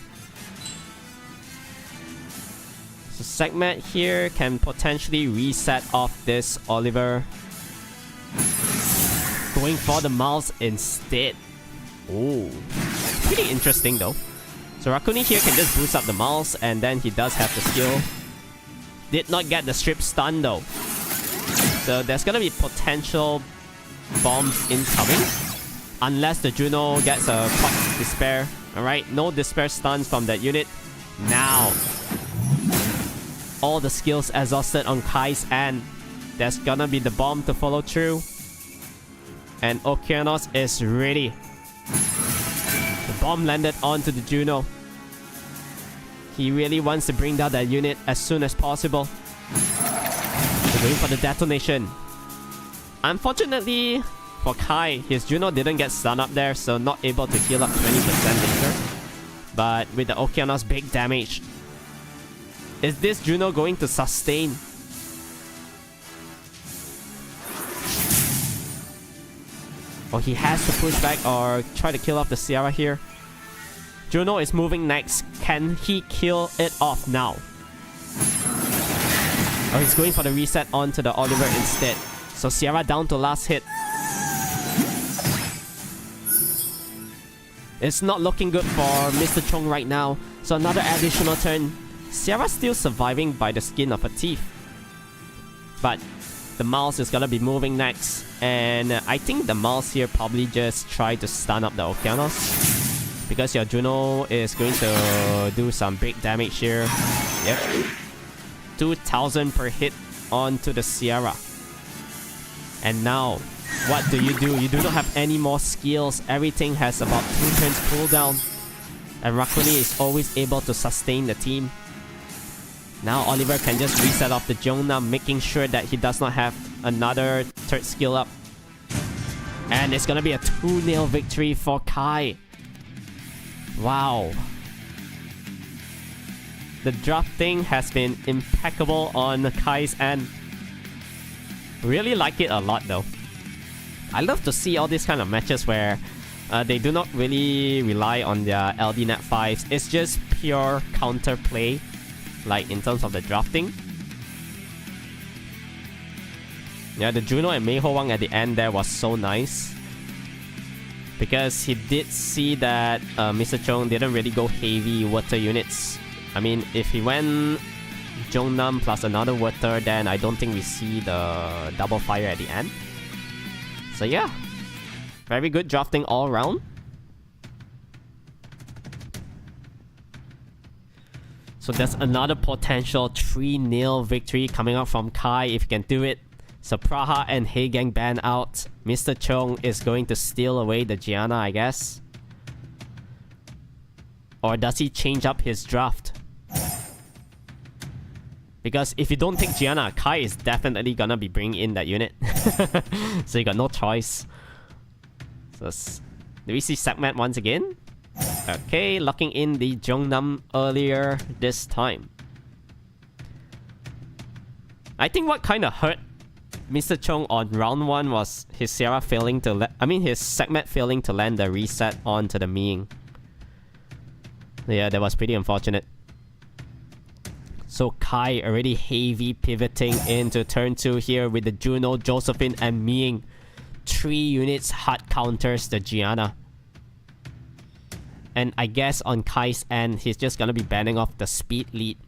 So Segment here can potentially reset off this Oliver. Going for the Miles instead. Oh, pretty interesting though. So Rakuni here can just boost up the Miles and then he does have the skill. Did not get the strip stun though. So there's gonna be potential bombs incoming. Unless the Juno gets a Clock Despair. Alright, no Despair stuns from that unit. Now, all the skills exhausted on Kai's end. There's gonna be the bomb to follow through. And Avocadoz is ready. The bomb landed onto the Juno. He really wants to bring down that unit as soon as possible. They're going for the detonation. Unfortunately for Kai, his Juno didn't get stunned up there, so not able to heal up 20% later. But with the Avocadoz big damage, is this Juno going to sustain? Or he has to push back or try to kill off the Sierra here. Juno is moving next. Can he kill it off now? Oh, he's going for the reset onto the Oliver instead. So Sierra down to last hit. It's not looking good for Mr. Chong right now. So another additional turn. Sierra still surviving by the skin of her teeth. But the mouse is gonna be moving next. And I think the mouse here probably just try to stun up the Avocadoz. Because your Juno is going to do some big damage here. Yep. 2,000 per hit onto the Sierra. And now, what do? You do not have any more skills. Everything has about 2 turns cooldown. And Rakuni is always able to sustain the team. Now Oliver can just reset off the Jongnam, making sure that he does not have another third skill up. And it's gonna be a 2-0 victory for Kai. Wow. The drafting has been impeccable on Kai's end. Really like it a lot though. I love to see all these kind of matches where they do not really rely on their LD Net 5s. It's just pure counter play, like in terms of the drafting. Yeah, the Juno and Mei Ho Wang at the end there was so nice. Because he did see that Mr. Chong didn't really go heavy water units. I mean, if he went Jongnam plus another water, then I don't think we see the double fire at the end. So yeah, very good drafting all around. So there's another potential 3-0 victory coming out from Kai if he can do it. So Praha and Heigang ban out. Mr. Chong is going to steal away the Gianna, I guess. Or does he change up his draft? Because if you don't take Gianna, Kai is definitely gonna be bringing in that unit. So you got no choice. So do we see Segment once again? Okay, locking in the Jongnam earlier this time. I think what kind of hurt Mr. Chong on round 1 was his Sierra failing to his Segment failing to land the reset onto the Ming. Yeah, that was pretty unfortunate. So Kai already heavy pivoting into turn 2 here with the Juno, Josephine, and Ming. 3 units hard counters the Gianna. And I guess on Kai's end, he's just gonna be banning off the speed lead.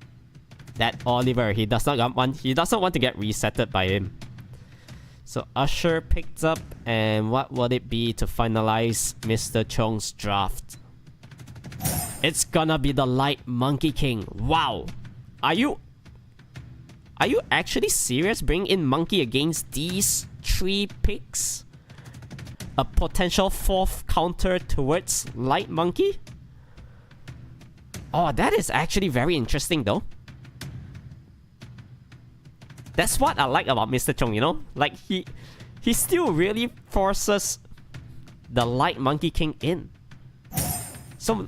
That Oliver, he doesn't want to get resetted by him. So Usher picked up, and what would it be to finalize Mr. Chong's draft? It's gonna be the Light Monkey King. Wow. Are you actually serious? Bring in Monkey against these 3 picks? A potential 4th counter towards Light Monkey? Oh, that is actually very interesting though. That's what I like about Mr. Chong, you know? Like, he still really forces the Light Monkey King in. So,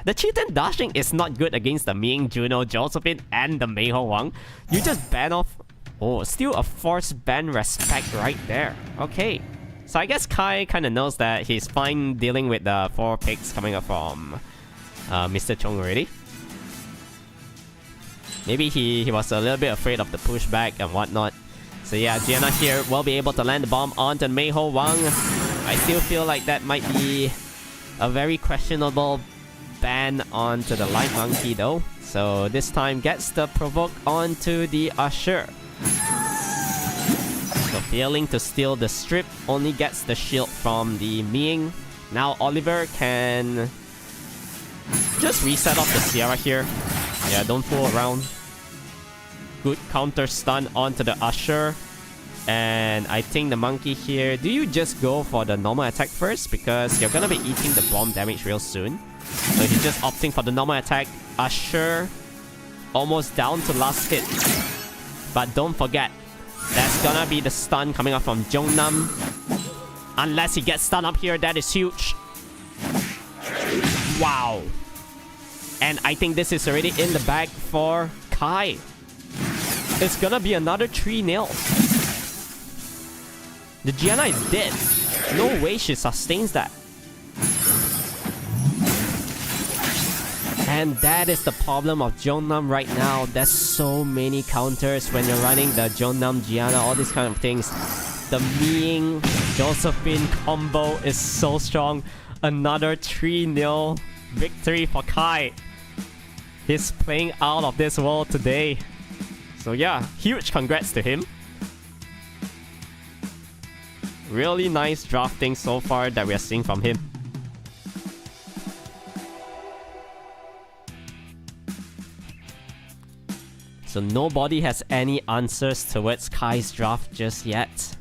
the Cheaten Dashing is not good against the Ming, Juno, Josephine, and the Mei Ho Wang. You just ban off... Oh, still a forced ban respect right there. Okay. So I guess Kai kind of knows that he's fine dealing with the 4 picks coming up from Mr. Chong already. Maybe he was a little bit afraid of the pushback and whatnot. So yeah, Gianna here will be able to land the bomb onto Mei Ho Wang. I still feel like that might be a very questionable ban onto the Light Monkey though. So this time gets the provoke onto the Usher. So failing to steal the strip, only gets the shield from the Ming. Now Oliver can just reset off the Sierra here. Yeah, don't fool around. good counter stun onto the Usher. And I think the monkey here, do you just go for the normal attack first? Because you're gonna be eating the bomb damage real soon. So he's just opting for the normal attack. Usher almost down to last hit. But don't forget, that's gonna be the stun coming up from Jongnam. Unless he gets stunned up here, that is huge. Wow. And I think this is already in the bag for Kai. It's gonna be another 3-0. The Gianna is dead. No way she sustains that. And that is the problem of Jongnam right now. There's so many counters when you're running the Jongnam, Gianna, all these kind of things. The Ming Josephine combo is so strong. Another 3-0 victory for Kai. He's playing out of this world today. So yeah, huge congrats to him. Really nice drafting so far that we are seeing from him. So nobody has any answers towards Kai's draft just yet.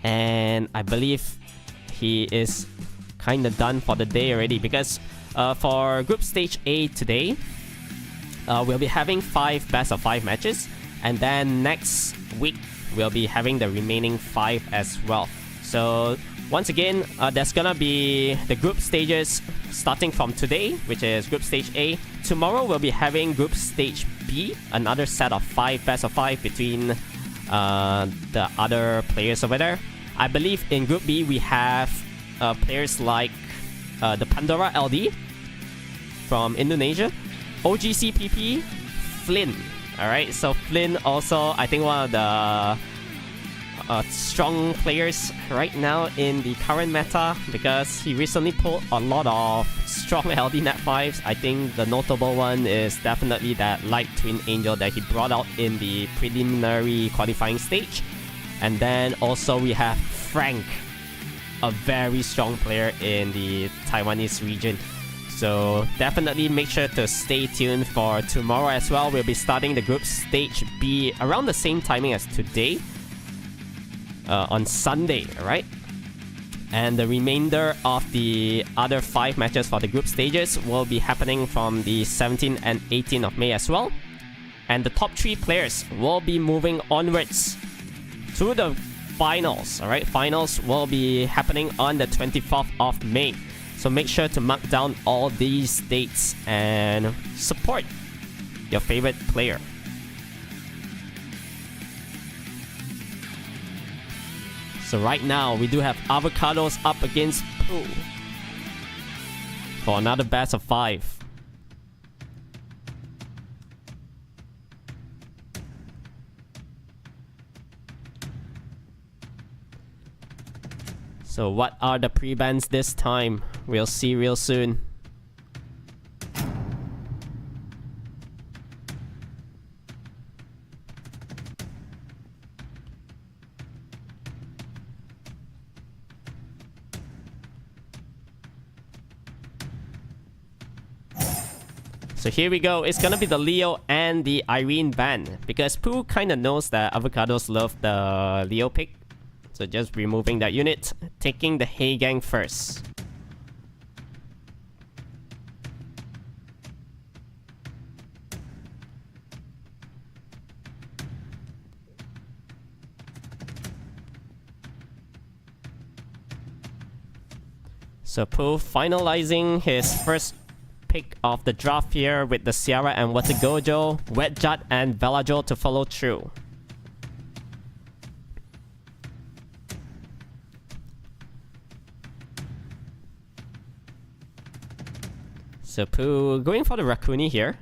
And I believe he is kind of done for the day already, because for Group Stage A today, we'll be having 5 best of 5 matches, and then next week we'll be having the remaining 5 as well. So once again, there's gonna be the group stages starting from today, which is Group Stage A. Tomorrow we'll be having Group Stage B, another set of 5 best of 5 between the other players over there. I believe in Group B we have players like the Pandora LD from Indonesia, OGCPP, Flynn. Alright, so Flynn also, I think one of the strong players right now in the current meta, because he recently pulled a lot of strong LD Net 5s. I think the notable one is definitely that Light Twin Angel that he brought out in the preliminary qualifying stage. And then also we have Frank, a very strong player in the Taiwanese region. So definitely make sure to stay tuned for tomorrow as well. We'll be starting the Group Stage B around the same timing as today. On Sunday, alright? And the remainder of the other 5 matches for the group stages will be happening from the 17th and 18th of May as well. And the top 3 players will be moving onwards to the finals, alright? Finals will be happening on the 24th of May. So make sure to mark down all these dates and support your favorite player. So right now, we do have Avocadoz up against Pooh for another best of 5. So what are the pre-bans this time? We'll see real soon. So here we go. It's gonna be the Leo and the Irene ban, because Pooh kinda knows that Avocadoz love the Leo pick. So just removing that unit, taking the Hey Gang first. So Pooh finalizing his first pick of the draft here with the Sierra and Watagojo, Wetjut and Velajo to follow through. So Pooh going for the Rakuni here.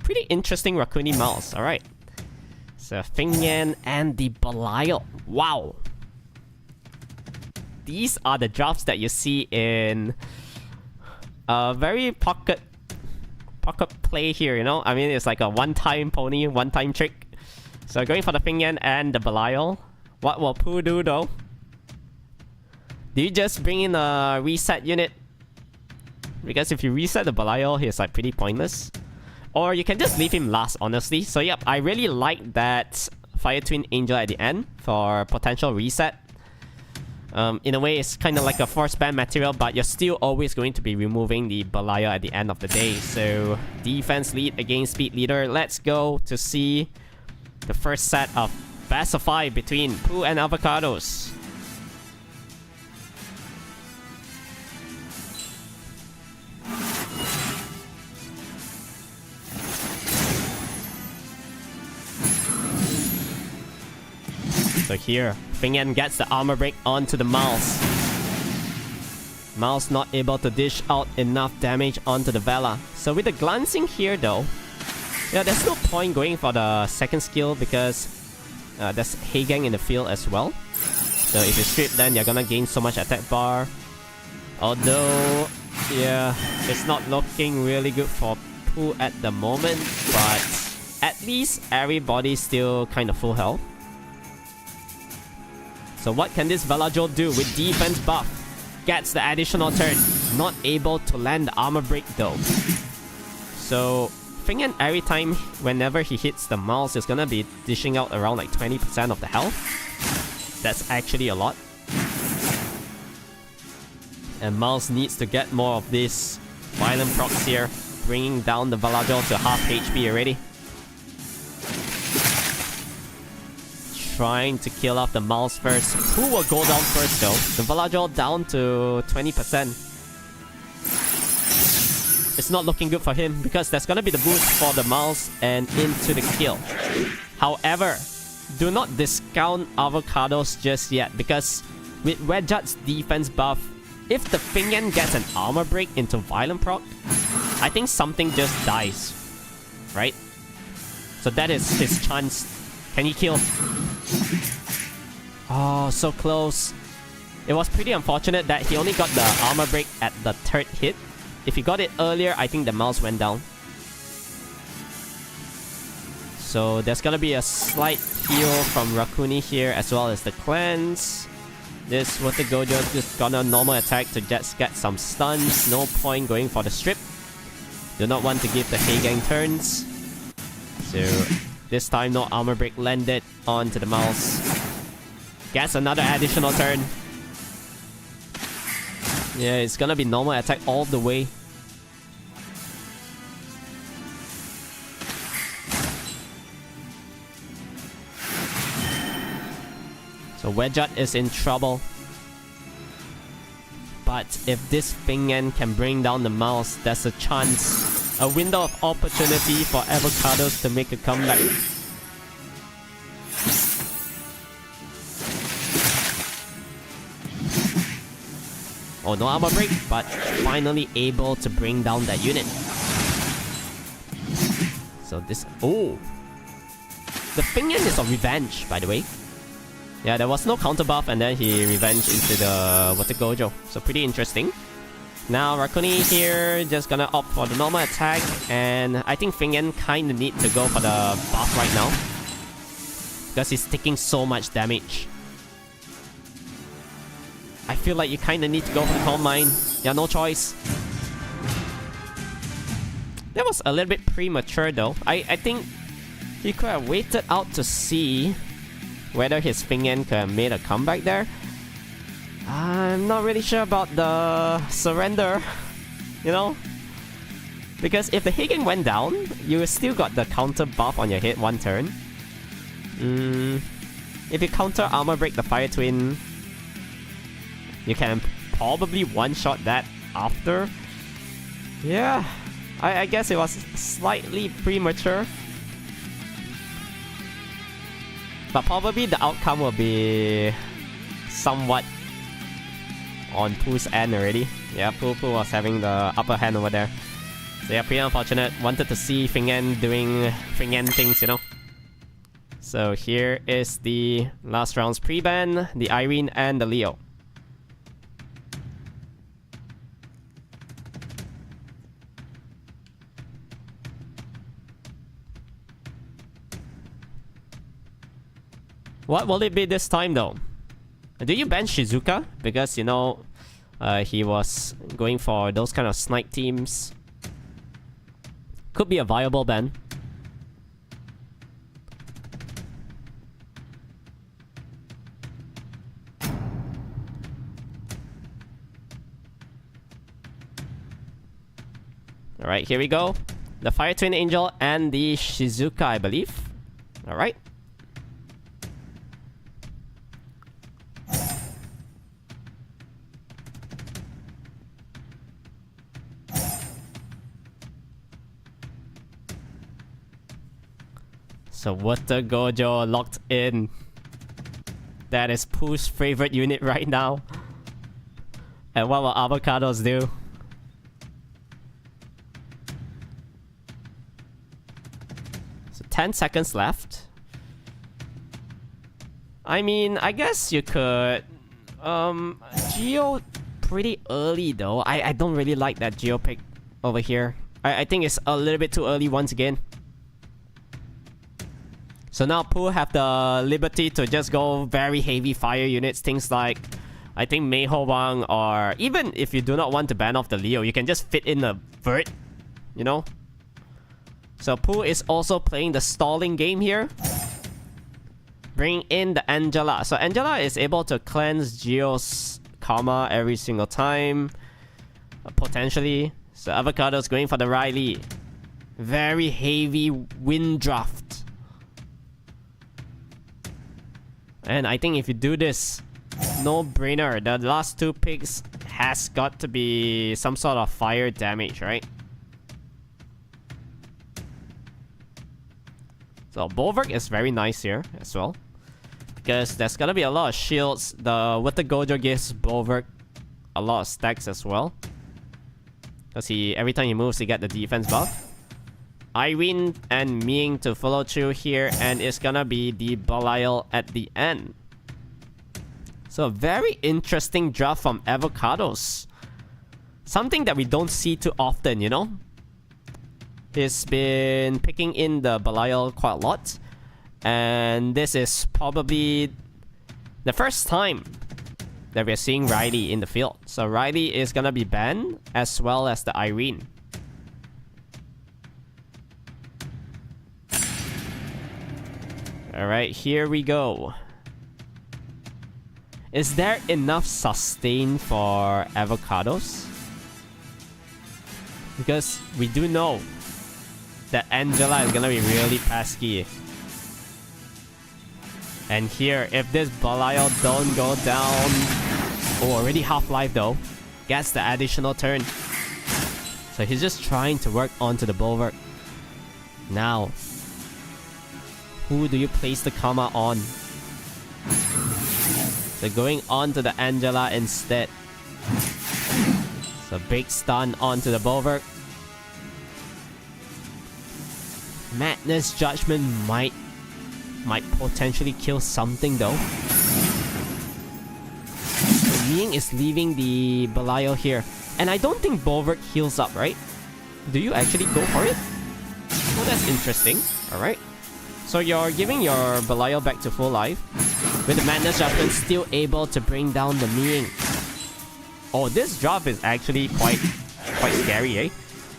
Pretty interesting Rakuni mouse, alright. So Fingyan and the Belial. Wow. These are the drafts that you see in very pocket play here, you know? I mean, it's like a one-time pony, one-time trick. So going for the Fingyan and the Belial. What will Pooh do though? Do you just bring in a reset unit? Because if you reset the Belial, he's like pretty pointless. Or you can just leave him last, honestly. So yep, I really like that Fire Twin Angel at the end for potential reset. In a way, it's kind of like a force band material, but you're still always going to be removing the Belaya at the end of the day. So, defense lead against speed leader. Let's go to see the first set of best of 5 between Pooh and Avocadoz. So here, Seaen gets the armor break onto the mouse. Mouse not able to dish out enough damage onto the Vela. So with the glancing here though, yeah, there's no point going for the second skill because there's Heigang in the field as well. So if you strip, then you're gonna gain so much attack bar. Although, yeah, it's not looking really good for Pooh at the moment, but at least everybody's still kind of full health. So what can this Velajo do with defense buff? Gets the additional turn. Not able to land the armor break though. So Seaen every time, whenever he hits the mouse, is gonna be dishing out around like 20% of the health. That's actually a lot. And mouse needs to get more of this violent procs here, bringing down the Velajo to half HP already. Trying to kill off the mouse first. Who will go down first though? The Velajo down to 20%. It's not looking good for him because there's gonna be the boost for the mouse and into the kill. However, do not discount Avocadoz just yet because with Wedjut's defense buff, if the Seaen gets an armor break into violent proc, I think something just dies. Right? So that is his chance. Can he kill? Oh, so close. It was pretty unfortunate that he only got the armor break at the third hit. If he got it earlier, I think the mouse went down. So there's gonna be a slight heal from Rakuni here as well as the cleanse. This Gojo is just gonna normal attack to just get some stuns. No point going for the strip. Do not want to give the Heigang turns. So this time no armor break landed onto the mouse. Gets another additional turn. Yeah, it's gonna be normal attack all the way. So Wedjut is in trouble. But if this Seaen can bring down the mouse, there's a chance, a window of opportunity for Avocadoz to make a comeback. Oh, no armor break, but finally able to bring down that unit. So this... Oh! The Seaen is on revenge, by the way. Yeah, there was no counter buff and then he revenged into the Gojo. So pretty interesting. Now Rakuni here just gonna opt for the normal attack, and I think Seaen kinda need to go for the buff right now because he's taking so much damage. I feel like you kinda need to go for the Calm Mind. Yeah, no choice. That was a little bit premature though. I think he could have waited out to see whether his Seaen could have made a comeback there. I'm not really sure about the surrender, you know? Because if the Heigang went down, you still got the counter buff on your head one turn. If you counter armor break the Fire Twin, you can probably one-shot that after. Yeah, I guess it was slightly premature. But probably the outcome will be somewhat on Pooh's end already. Yeah, Pooh was having the upper hand over there. So yeah, pretty unfortunate. Wanted to see Seaen doing Seaen things, you know. So here is the last round's pre-ban, the Irene and the Leo. What will it be this time though? Do you ban Shizuka? Because, you know, he was going for those kind of snipe teams. Could be a viable ban. Alright, here we go. The Fire Twin Angel and the Shizuka, I believe. Alright. So Water Gojo locked in. That is Pooh's favorite unit right now. And what will Avocadoz do? So 10 seconds left. I mean, I guess you could... Geo pretty early though. I don't really like that Geo pick over here. I think it's a little bit too early once again. So now Pooh have the liberty to just go very heavy fire units. Things like, I think Meiho Wang, or even if you do not want to ban off the Leo, you can just fit in a Vert, you know? So Pooh is also playing the stalling game here. Bring in the Angela. So Angela is able to cleanse Geo's karma every single time. Potentially. So Avocadoz going for the Riley. Very heavy wind draft. And I think if you do this, no brainer. The last two picks has got to be some sort of fire damage, right? So Bulwark is very nice here as well, because there's gonna be a lot of shields. With the Gojo gives Bulwark a lot of stacks as well, because every time he moves he get the defense buff. Irene and Ming to follow through here, and it's gonna be the Belial at the end. So very interesting draft from Avocadoz. Something that we don't see too often, you know? He's been picking in the Belial quite a lot. And this is probably the first time that we're seeing Riley in the field. So Riley is gonna be banned, as well as the Irene. Alright, here we go. Is there enough sustain for Avocadoz? Because we do know that Angela is gonna be really pesky. And here, if this Belial don't go down... Oh, already half-life though. Gets the additional turn. So he's just trying to work onto the Bulwark. Now, who do you place the karma on? So going on to the Angela instead. So big stun onto the Bulwark. Madness Judgment might potentially kill something though. So Ming is leaving the Belial here. And I don't think Bulwark heals up, right? Do you actually go for it? Oh, that's interesting. Alright. So you're giving your Belial back to full life. With the Madness Judgment still able to bring down the Ming. Oh, this drop is actually quite scary, eh?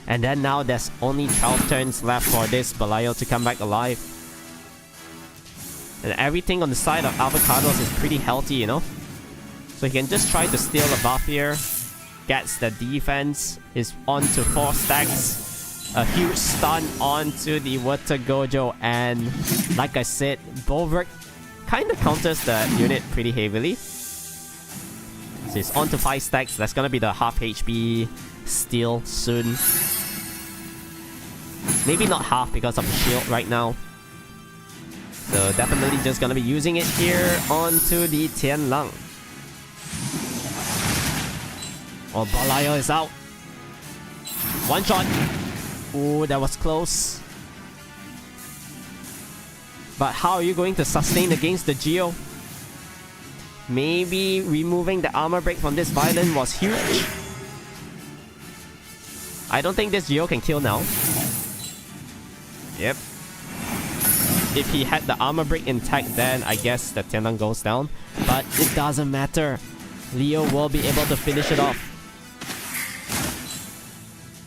And then now there's only 12 turns left for this Belial to come back alive. And everything on the side of Avocadoz is pretty healthy, you know? So he can just try to steal a buff here. Gets the defense. Is on to 4 stacks. A huge stun onto the Water Gojo. And like I said, Bulwark kind of counters the unit pretty heavily. So it's on to 5 stacks. That's gonna be the half HP steal soon. Maybe not half because of the shield right now. So definitely just gonna be using it here onto the Tianlang. Oh, Belial is out. One shot. Oh, that was close. But how are you going to sustain against the Geo? Maybe removing the armor break from this Violin was huge. I don't think this Geo can kill now. Yep. If he had the armor break intact, then I guess the Tianlang goes down. But it doesn't matter. Leo will be able to finish it off.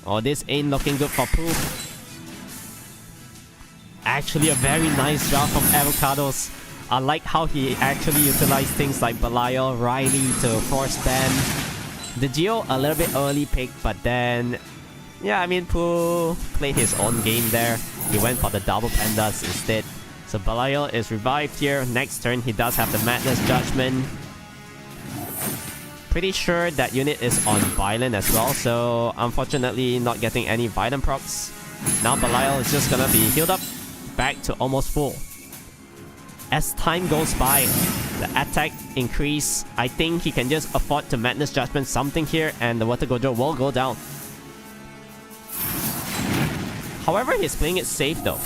Oh, this ain't looking good for Pooh. actually a very nice job from Avocadoz. I like how he actually utilized things like Belial, Riley to force ban. The Geo a little bit early pick, but then... yeah, I mean, Pooh played his own game there. He went for the double pandas instead. So Belial is revived here. Next turn, he does have the Madness Judgment. Pretty sure that unit is on Violent as well, so unfortunately not getting any Violent procs. Now Belial is just gonna be healed up, back to almost full. As time goes by, the attack increase. I think he can just afford to Madness Judgment something here, and the Water Gojo will go down. However, he's playing it safe though.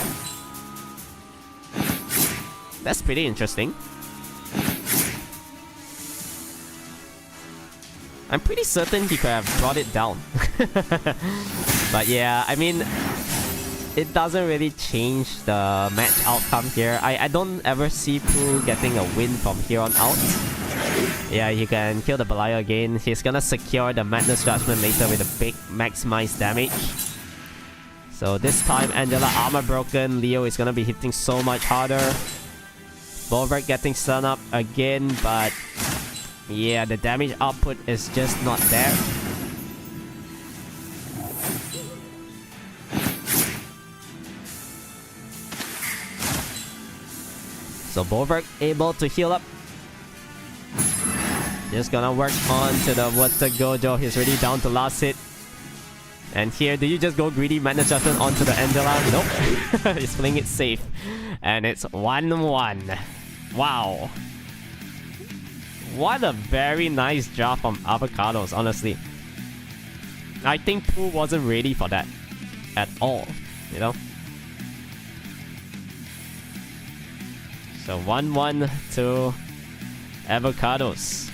That's pretty interesting. I'm pretty certain he could have brought it down. But yeah, I mean, it doesn't really change the match outcome here. I don't ever see Pooh getting a win from here on out. Yeah, you can kill the Belial again. He's gonna secure the Madness Judgment later with a big maximized damage. So this time, Angela armor broken. Leo is gonna be hitting so much harder. Bolverk getting stun up again, but yeah, the damage output is just not there. So Bolverk able to heal up. Just gonna work on to the Water Gojo. He's already down to last hit. And here, do you just go greedy Madness Judgment onto the Angela? Nope. He's playing it safe. And it's 1-1. Wow. What a very nice job from Avocadoz, honestly. I think Pooh wasn't ready for that at all, you know? So 1-1 to Avocadoz.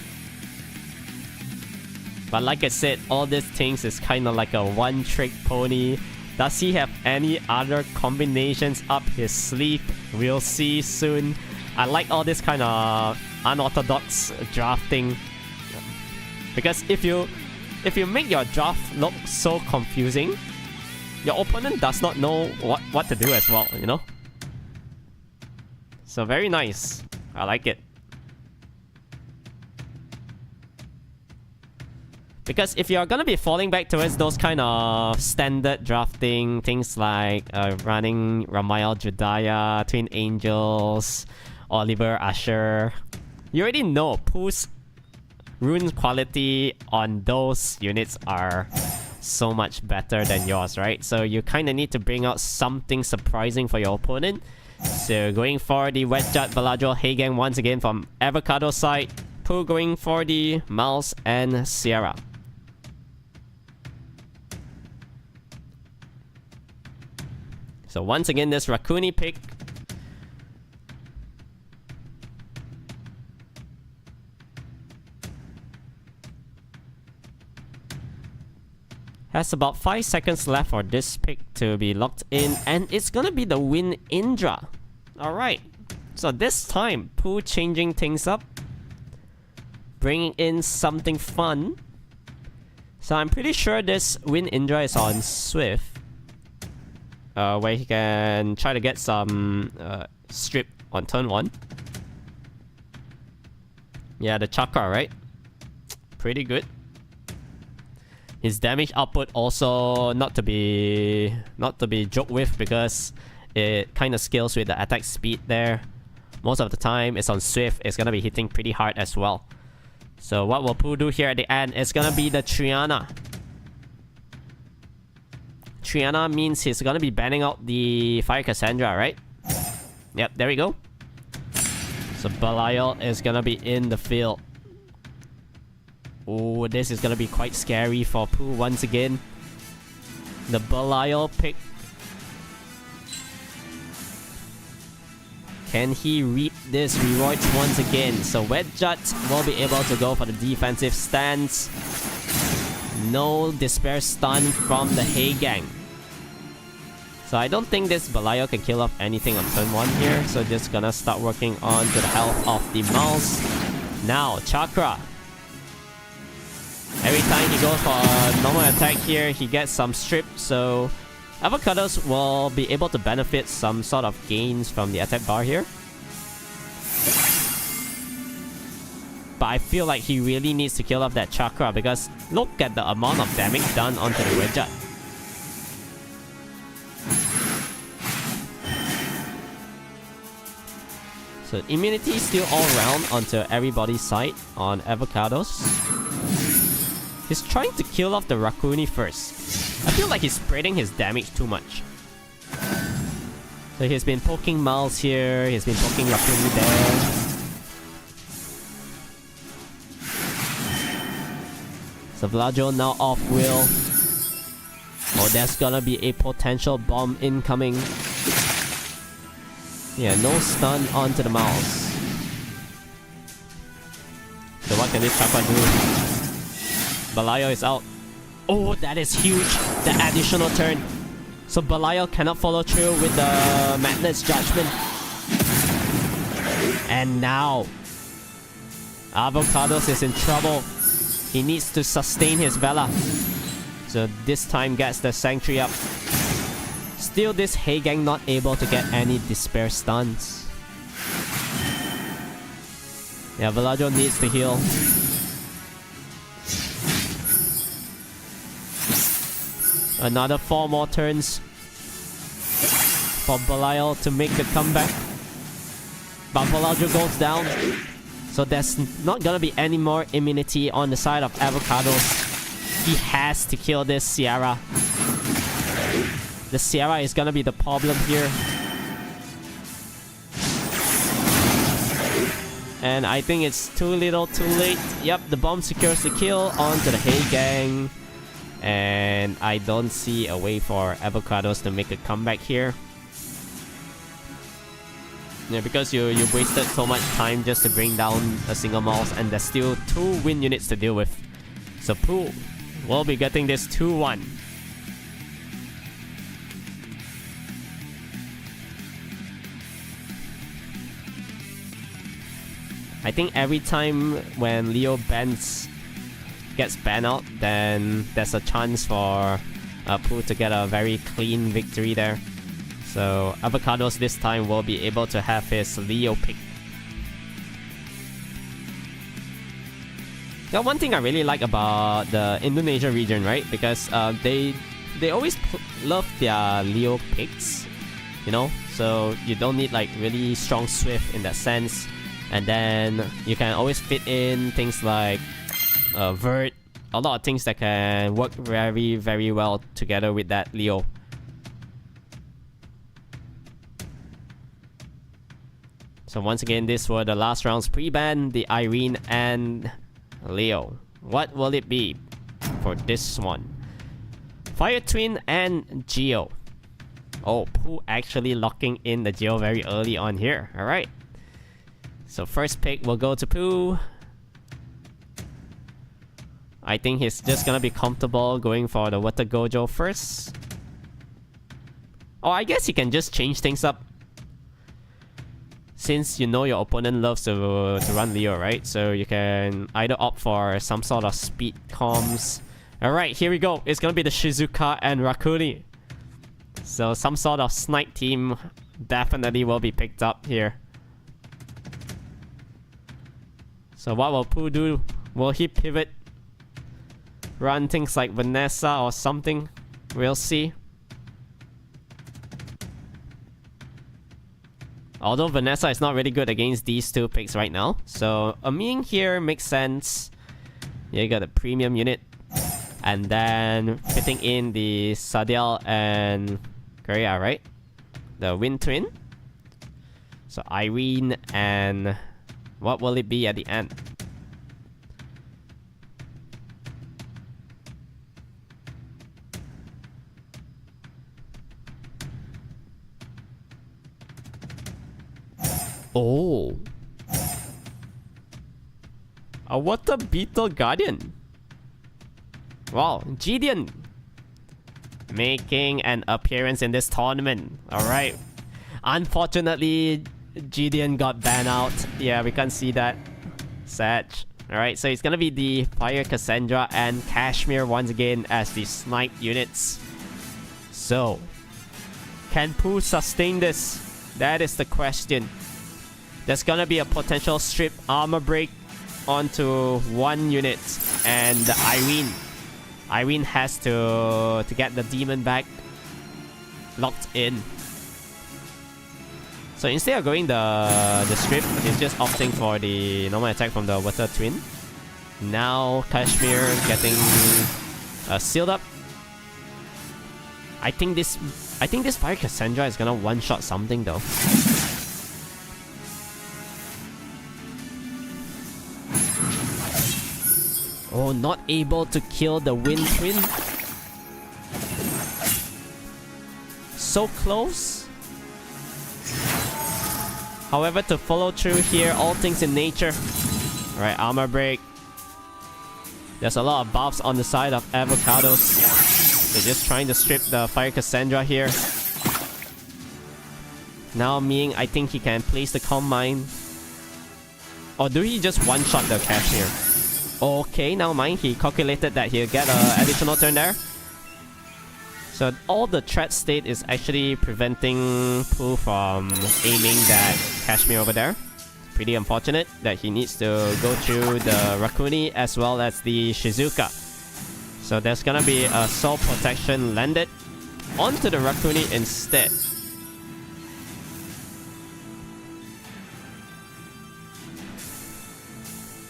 But like I said, all these things is kind of like a one-trick pony. Does he have any other combinations up his sleeve? We'll see soon. I like all this kind of unorthodox drafting. Because if you make your draft look so confusing, your opponent does not know what to do as well, you know? So very nice. I like it. Because if you're gonna be falling back towards those kind of standard drafting, things like running Ramael Judaya, Twin Angels, Oliver Usher, you already know Pooh's rune quality on those units are so much better than yours, right? So you kind of need to bring out something surprising for your opponent. So going for the Wedjat Bellagio Heigang once again from Avocadoz side. Pooh going for the Miles and Sierra. So once again, this Raccoony pick. Has about 5 seconds left for this pick to be locked in, and it's gonna be the Win Indra. Alright, so this time, Pooh changing things up, bringing in something fun. So I'm pretty sure this Win Indra is on Swift, where he can try to get some strip on turn 1. Yeah, the Chakra, right? Pretty good. His damage output also not to be joked with, because it kind of scales with the attack speed there. Most of the time it's on Swift, it's gonna be hitting pretty hard as well. So what will Pooh do here at the end? It's gonna be the Triana. Triana means he's gonna be banning out the Fire Cassandra, right? Yep, there we go. So Belial is gonna be in the field. Oh, this is gonna be quite scary for Pooh once again. The Belial pick. Can he reap this rewards once again? So Wedjat will be able to go for the defensive stance. No Despair stun from the Heigang. So I don't think this Belial can kill off anything on turn 1 here. So just gonna start working on to the health of the mouse. Now, Chakra. Every time he goes for a normal attack here, he gets some strip, so Avocadoz will be able to benefit some sort of gains from the attack bar here. But I feel like he really needs to kill off that chakra because look at the amount of damage done onto the widget. So immunity still all around onto everybody's side on Avocadoz. He's trying to kill off the Rakuni first. I feel like he's spreading his damage too much. So he's been poking Miles here, he's been poking Rakuni there. So Vlajo now off wheel. Oh, there's gonna be a potential bomb incoming. Yeah, no stun onto the mouse. So what can this Chakra do? Belial is out. Oh, that is huge. The additional turn. So Belial cannot follow through with the Madness Judgment. And now Avocadoz is in trouble. He needs to sustain his Vela. So this time gets the Sanctuary up. Still this Heigang not able to get any Despair stuns. Yeah, Villaggio needs to heal. Another 4 more turns for Belial to make the comeback. But Villaggio goes down. So there's not gonna be any more immunity on the side of Avocadoz. He has to kill this Sierra. The Sierra is gonna be the problem here. And I think it's too little, too late. Yep, the bomb secures the kill onto the Heigang. And I don't see a way for Avocadoz to make a comeback here. Yeah, because you wasted so much time just to bring down a single mouse, and there's still 2 win units to deal with. So Pooh will be getting this 2-1. I think every time when Leo gets banned out, then there's a chance for Pooh to get a very clean victory there. So Avocadoz this time will be able to have his Leo pick. Now, one thing I really like about the Indonesia region, right? Because they always love their Leo picks, you know? So you don't need like really strong Swift in that sense. And then you can always fit in things like Vert. A lot of things that can work very, very well together with that Leo. So once again, these were the last rounds pre-ban, the Irene and Leo. What will it be for this one? Fire Twin and Geo. Oh, Pooh actually locking in the Geo very early on here. Alright. So first pick will go to Pooh. I think he's just gonna be comfortable going for the Water Gojo first. Oh, I guess he can just change things up. Since you know your opponent loves to run Leo, right? So you can either opt for some sort of speed comms. Alright, here we go. It's gonna be the Shizuka and Rakuni. So some sort of snipe team definitely will be picked up here. So what will Pooh do? Will he pivot? Run things like Vanessa or something? We'll see. Although Vanessa is not really good against these 2 picks right now. So a Ming here makes sense. Yeah, you got a premium unit. And then fitting in the Sadiel and Korea, right? The Wind Twin. So Irene and what will it be at the end? Oh. A Water Beetle Guardian. Wow, Gideon making an appearance in this tournament. Alright. Unfortunately, Gideon got banned out. Yeah, we can't see that. Sad. Alright, so it's gonna be the Fire Cassandra and Kashmir once again as the snipe units. So, Can Pooh sustain this? That is the question. There's gonna be a potential strip armor break onto one unit, and Irene has to get the demon back locked in. So instead of going the strip, he's just opting for the normal attack from the water twin. Now Kashmir getting sealed up. I think this Fire Cassandra is gonna one-shot something though. Oh, not able to kill the Wind Twin. So close. However, to follow through here, all things in nature. Alright, armor break. There's a lot of buffs on the side of Avocadoz. They're just trying to strip the Fire Cassandra here. Now Ming, I think he can place the Calm Mind. Or do he just one-shot the Cashier? Okay, now mind, he calculated that he'll get an additional turn there. So all the threat state is actually preventing Pooh from aiming that Kashmir over there. Pretty unfortunate that he needs to go through the Rakuni as well as the Shizuka. So there's gonna be a Soul Protection landed onto the Rakuni instead.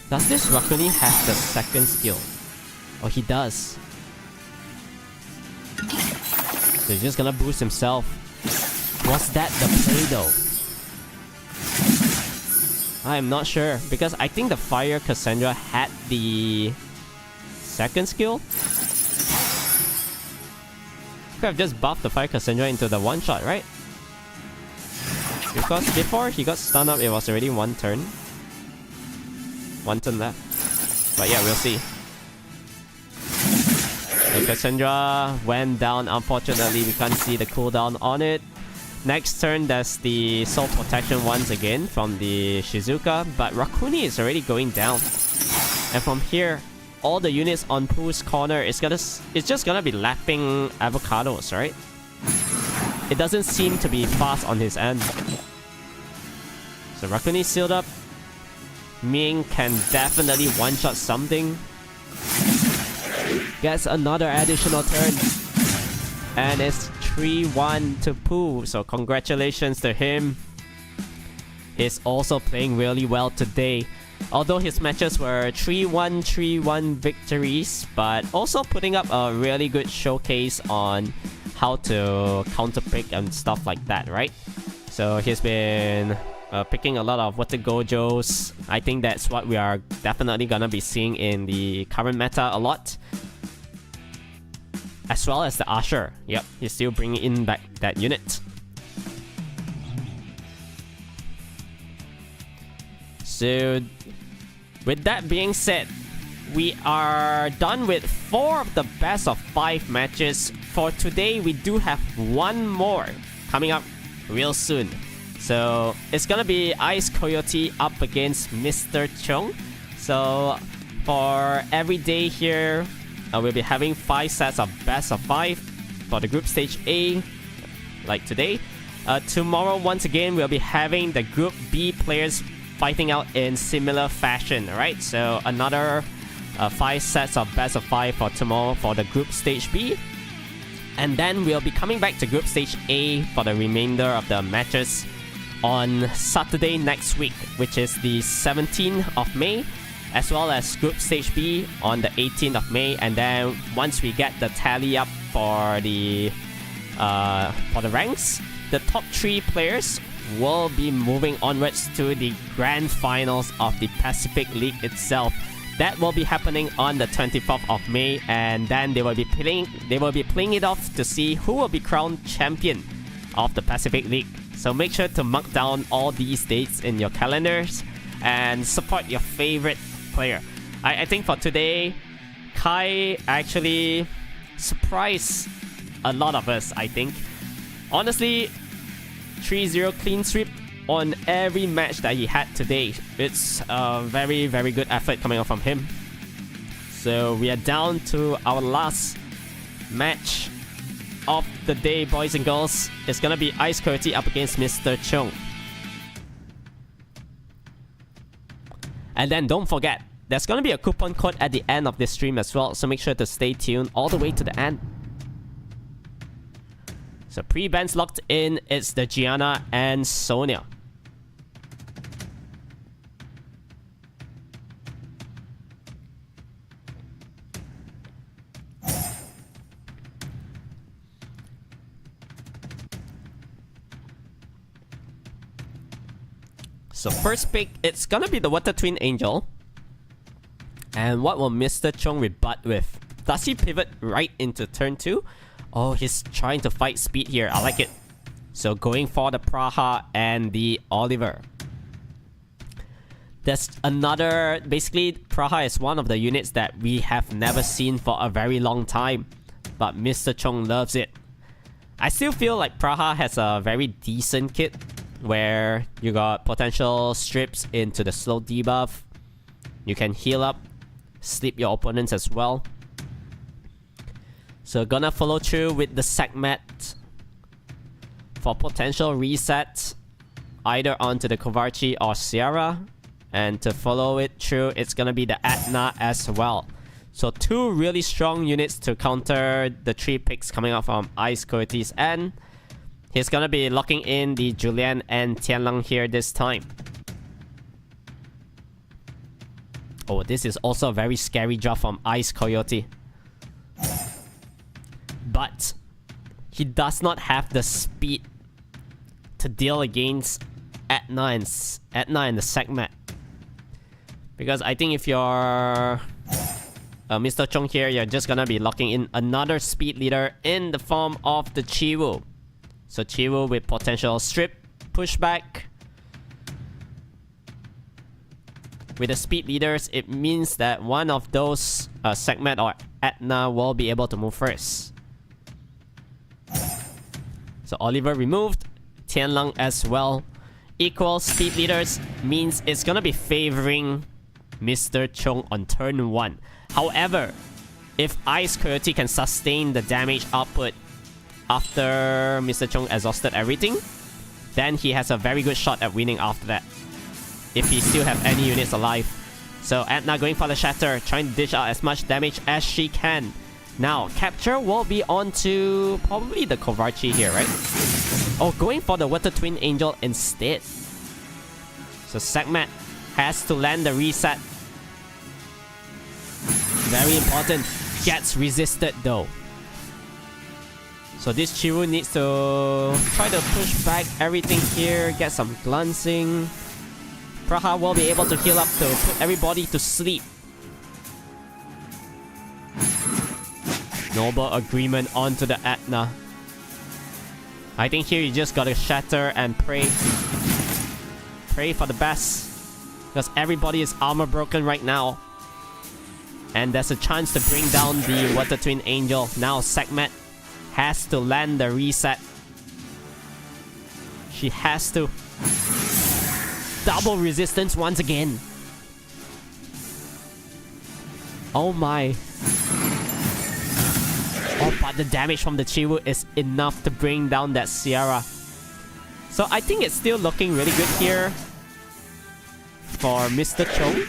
Does this Rakuni have the second skill? Oh, he does. So he's just gonna boost himself. Was that the play though? I am not sure, because I think the Fire Cassandra had the second skill. Could have just buffed the Fire Cassandra into the one shot, right? Because before he got stunned up, it was already one turn. One turn left. But yeah, we'll see. The Cassandra went down. Unfortunately, we can't see the cooldown on it. Next turn, there's the Soul Protection once again from the Shizuka. But Rakuni is already going down. And from here, all the units on Pooh's corner it's just gonna be lapping Avocadoz, right? It doesn't seem to be fast on his end. So Rakuni sealed up. Ming can definitely one-shot something. Gets another additional turn. And it's 3-1 to Pooh. So congratulations to him. He's also playing really well today. Although his matches were 3-1, 3-1 victories. But also putting up a really good showcase on how to counter-pick and stuff like that, right? So he's been picking a lot of Water Gojos. I think that's what we are definitely gonna be seeing in the current meta a lot. As well as the Usher. Yep, he's still bringing in back that unit. So, with that being said, we are done with 4 of the best of 5 matches. For today, we do have one more coming up real soon. So it's gonna be Ice Coyote up against Mr. Chong. So for every day here, we'll be having 5 sets of best of 5 for the group stage A, like today. Tomorrow, once again, we'll be having the group B players fighting out in similar fashion, alright? So another 5 sets of best of 5 for tomorrow for the group stage B. And then we'll be coming back to group stage A for the remainder of the matches on Saturday next week, which is the 17th of May, as well as group stage B on the 18th of May. And then once we get the tally up for the ranks, the top 3 players will be moving onwards to the grand finals of the Pacific League itself. That will be happening on the 24th of May, and then they will be playing it off to see who will be crowned champion of the Pacific League. So make sure to mark down all these dates in your calendars and support your favorite player. I think for today, Kai actually surprised a lot of us, I think. Honestly, 3-0 clean sweep on every match that he had today. It's a very, very good effort coming out from him. So we are down to our last match. of the day, boys and girls. It's gonna be Ice Coyote up against Mr. Chong. And then don't forget, there's gonna be a coupon code at the end of this stream as well, so make sure to stay tuned all the way to the end. So pre-bands locked in, it's the Gianna and Sonia. So first pick, it's gonna be the Water Twin Angel. And what will Mr. Chong rebut with? Does he pivot right into turn 2? Oh, he's trying to fight speed here. I like it. So going for the Praha and the Oliver. There's another... Basically, Praha is one of the units that we have never seen for a very long time. But Mr. Chong loves it. I still feel like Praha has a very decent kit, where you got potential strips into the slow debuff. You can heal up, sleep your opponents as well. So gonna follow through with the Sekhmet for potential reset, either onto the Kovarchi or Sierra. And to follow it through, it's gonna be the Atna as well. So 2 really strong units to counter the 3 picks coming out from Ice Coyote's end. He's gonna be locking in the Julian and Tianlang here this time. Oh, this is also a very scary draw from Ice Coyote. But he does not have the speed to deal against Etna and the Sekhmet. Because I think if you're Mr. Chong here, you're just gonna be locking in another speed leader in the form of the Chiwu. So Chiwu with potential strip, pushback. With the speed leaders, it means that one of those Sekhmet or Etna will be able to move first. So Oliver removed, Tianlang as well. Equal speed leaders means it's gonna be favoring Mr. Chong on turn 1. However, if Ice Coyote can sustain the damage output after Mr. Chong exhausted everything, then he has a very good shot at winning after that, if he still have any units alive. So Etna going for the Shatter, trying to dish out as much damage as she can. Now, capture will be on to probably the Kovarchi here, right? Oh, going for the Water Twin Angel instead. So Sekhmet has to land the reset. Very important. Gets resisted though. So this Chiwu needs to try to push back everything here, get some glancing. Praha will be able to heal up to put everybody to sleep. Noble agreement onto the Etna. I think here you just gotta shatter and pray. Pray for the best. Because everybody is armor broken right now. And there's a chance to bring down the Water Twin Angel. Now Sekhmet has to land the reset. She has to. Double resistance once again. Oh my. Oh, but the damage from the Chiwu is enough to bring down that Sierra. So I think it's still looking really good here for Mr. Chong.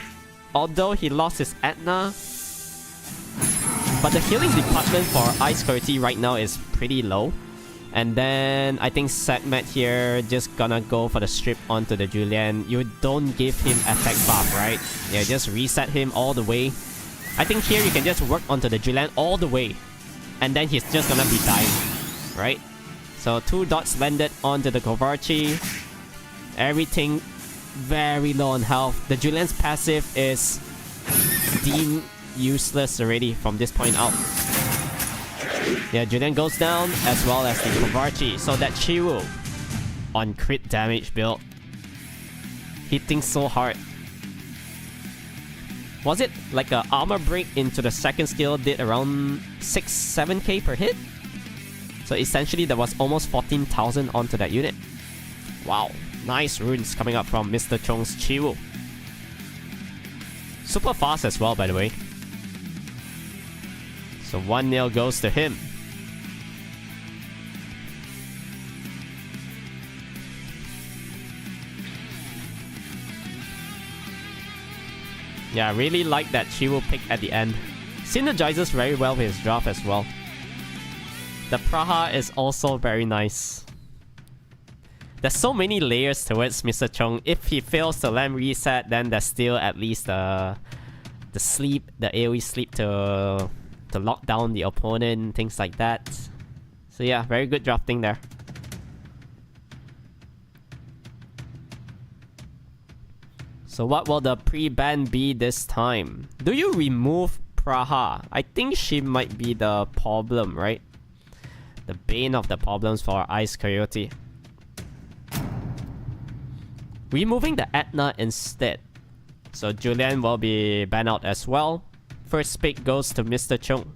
Although he lost his Etna. But the healing department for Ice Coyote right now is pretty low. And then I think Sekhmet here just gonna go for the strip onto the Julian. You don't give him attack buff, right? Yeah, just reset him all the way. I think here you can just work onto the Julian all the way. And then he's just gonna be dying, right? So 2 dots landed onto the Kovarchi. Everything very low on health. The Julian's passive is deemed useless already from this point out. Yeah, Julian goes down as well as the Kovarchi. So that Chiwu on crit damage build. Hitting so hard. Was it like a armor break into the second skill did around 6-7k per hit? So essentially there was almost 14,000 onto that unit. Wow, nice runes coming up from Mr. Chong's Chiwu. Super fast as well, by the way. So 1-0 goes to him. Yeah, I really like that Chiwu pick at the end. Synergizes very well with his draft as well. The Praha is also very nice. There's so many layers towards Mr. Chong. If he fails to land reset, then there's still at least the sleep, the AoE sleep to lock down the opponent, things like that. So yeah, very good drafting there. So what will the pre-ban be this time? Do you remove Praha? I think she might be the problem, right? The bane of the problems for Ice Coyote. Removing the Etna instead. So Julian will be banned out as well. First pick goes to Mr. Chong.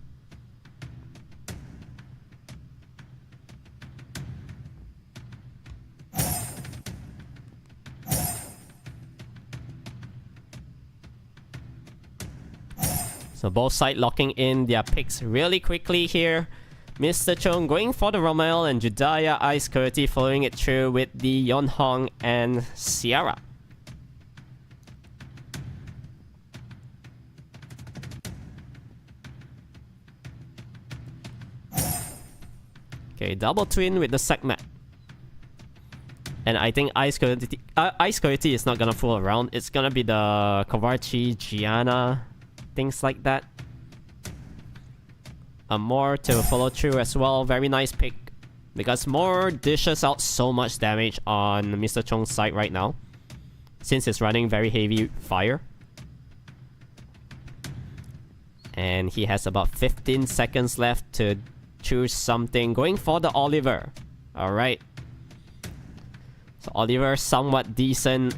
So both sides locking in their picks really quickly here. Mr. Chong going for the Romael and Judaya, Ice Coyote following it through with the Yonhong and Sierra. Okay, double twin with the Segment. And I think Ice Coyote is not gonna fool around. It's gonna be the Kovarchi, Gianna, things like that. More to follow through as well. Very nice pick. Because more dishes out so much damage on Mr. Chong's side right now. Since it's running very heavy fire. And he has about 15 seconds left to choose something. Going for the Oliver. Alright. So Oliver somewhat decent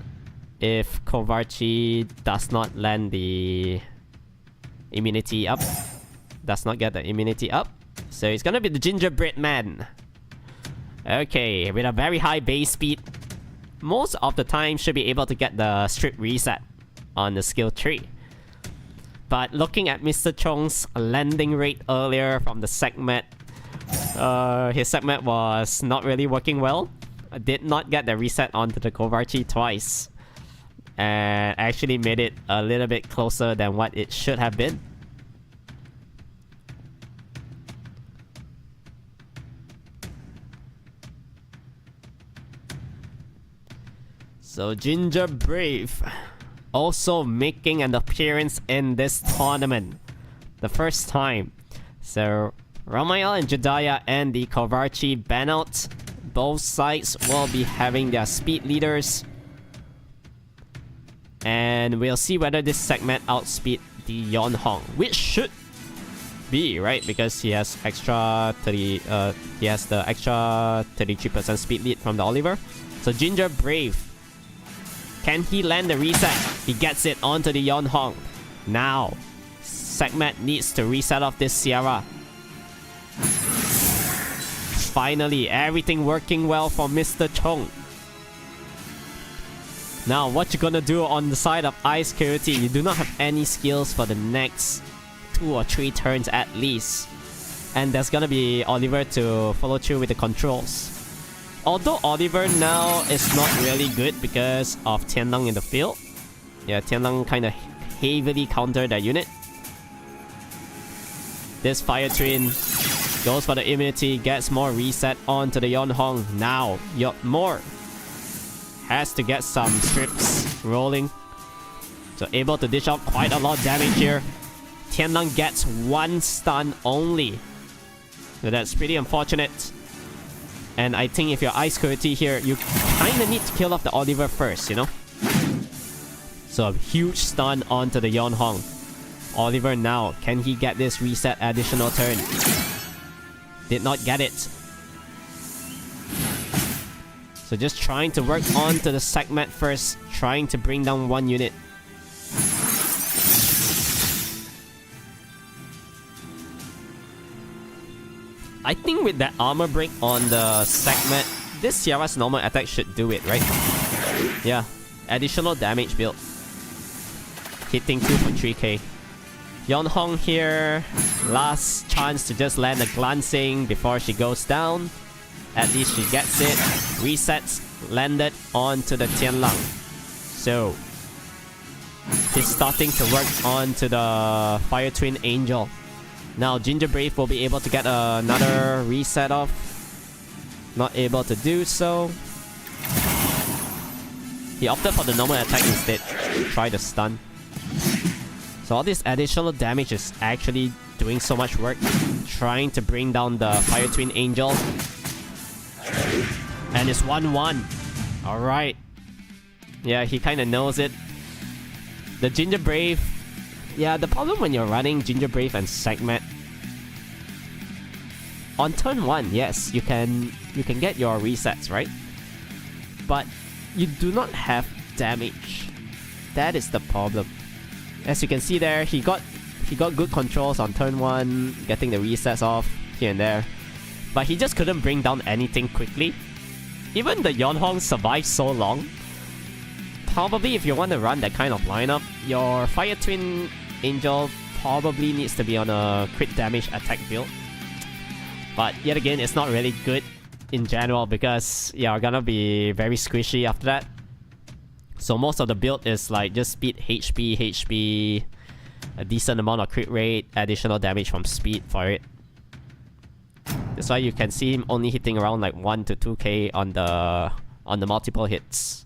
if Kovarchi does not land the immunity up. Does not get the immunity up. So it's gonna be the Gingerbread Man. Okay, with a very high base speed. Most of the time should be able to get the strip reset on the skill tree. But looking at Mr. Chong's landing rate earlier from the segment, his segment was not really working well. Did not get the reset onto the Kovarchi twice. And actually made it a little bit closer than what it should have been. So Ginger Brave also making an appearance in this tournament. The first time. So Ramael and Jediah and the Kovarchi ban out. Both sides will be having their speed leaders. And we'll see whether this segment outspeed the Yonhong, which should be, right? Because he has extra 30 he has the extra 33% speed lead from the Oliver. So Ginger Brave. Can he land the reset? He gets it onto the Yonhong. Now, Segment needs to reset off this Sierra. Finally, everything working well for Mr. Chong. Now, what you gonna do on the side of Ice Coyote? You do not have any skills for the next 2 or 3 turns at least. And there's gonna be Oliver to follow through with the controls. Although Oliver now is not really good because of Tianlang in the field. Yeah, Tianlang kind of heavily countered that unit. This Fire Twin goes for the immunity, gets more reset onto the Yonhong. Now, more has to get some strips rolling. So able to dish out quite a lot of damage here. Tianlang gets 1 stun only. So that's pretty unfortunate. And I think if you're Ice Coyote here, you kinda need to kill off the Oliver first, you know? So a huge stun onto the Yonhong. Oliver now, can he get this reset additional turn? Did not get it. So just trying to work onto the segment first, trying to bring down 1 unit. I think with that armor break on the segment, this Sierra's normal attack should do it, right? Yeah, additional damage build. Hitting 2 for 3k. Yonhong here, last chance to just land a glancing before she goes down. At least she gets it. Resets, landed onto the Tianlang. So, He's starting to work onto the Fire Twin Angel. Now Ginger Brave will be able to get another reset off. Not able to do so. He opted for the normal attack instead. Try the stun. So all this additional damage is actually doing so much work. Trying to bring down the Fire Twin Angel. And it's 1-1. Alright. Yeah, he kinda knows it. The Ginger Brave... Yeah, the problem when you're running Ginger Brave and Segment... On turn 1, yes, you can get your resets, right? But you do not have damage. That is the problem. As you can see there, he got good controls on turn 1, getting the resets off here and there. But he just couldn't bring down anything quickly. Even the Yonhong survived so long. Probably if you want to run that kind of lineup, your Fire Twin Angel probably needs to be on a crit damage attack build. But yet again, it's not really good in general because you're gonna be very squishy after that. So most of the build is like just speed, HP, a decent amount of crit rate, additional damage from speed for it. That's why you can see him only hitting around like 1 to 2k on the multiple hits.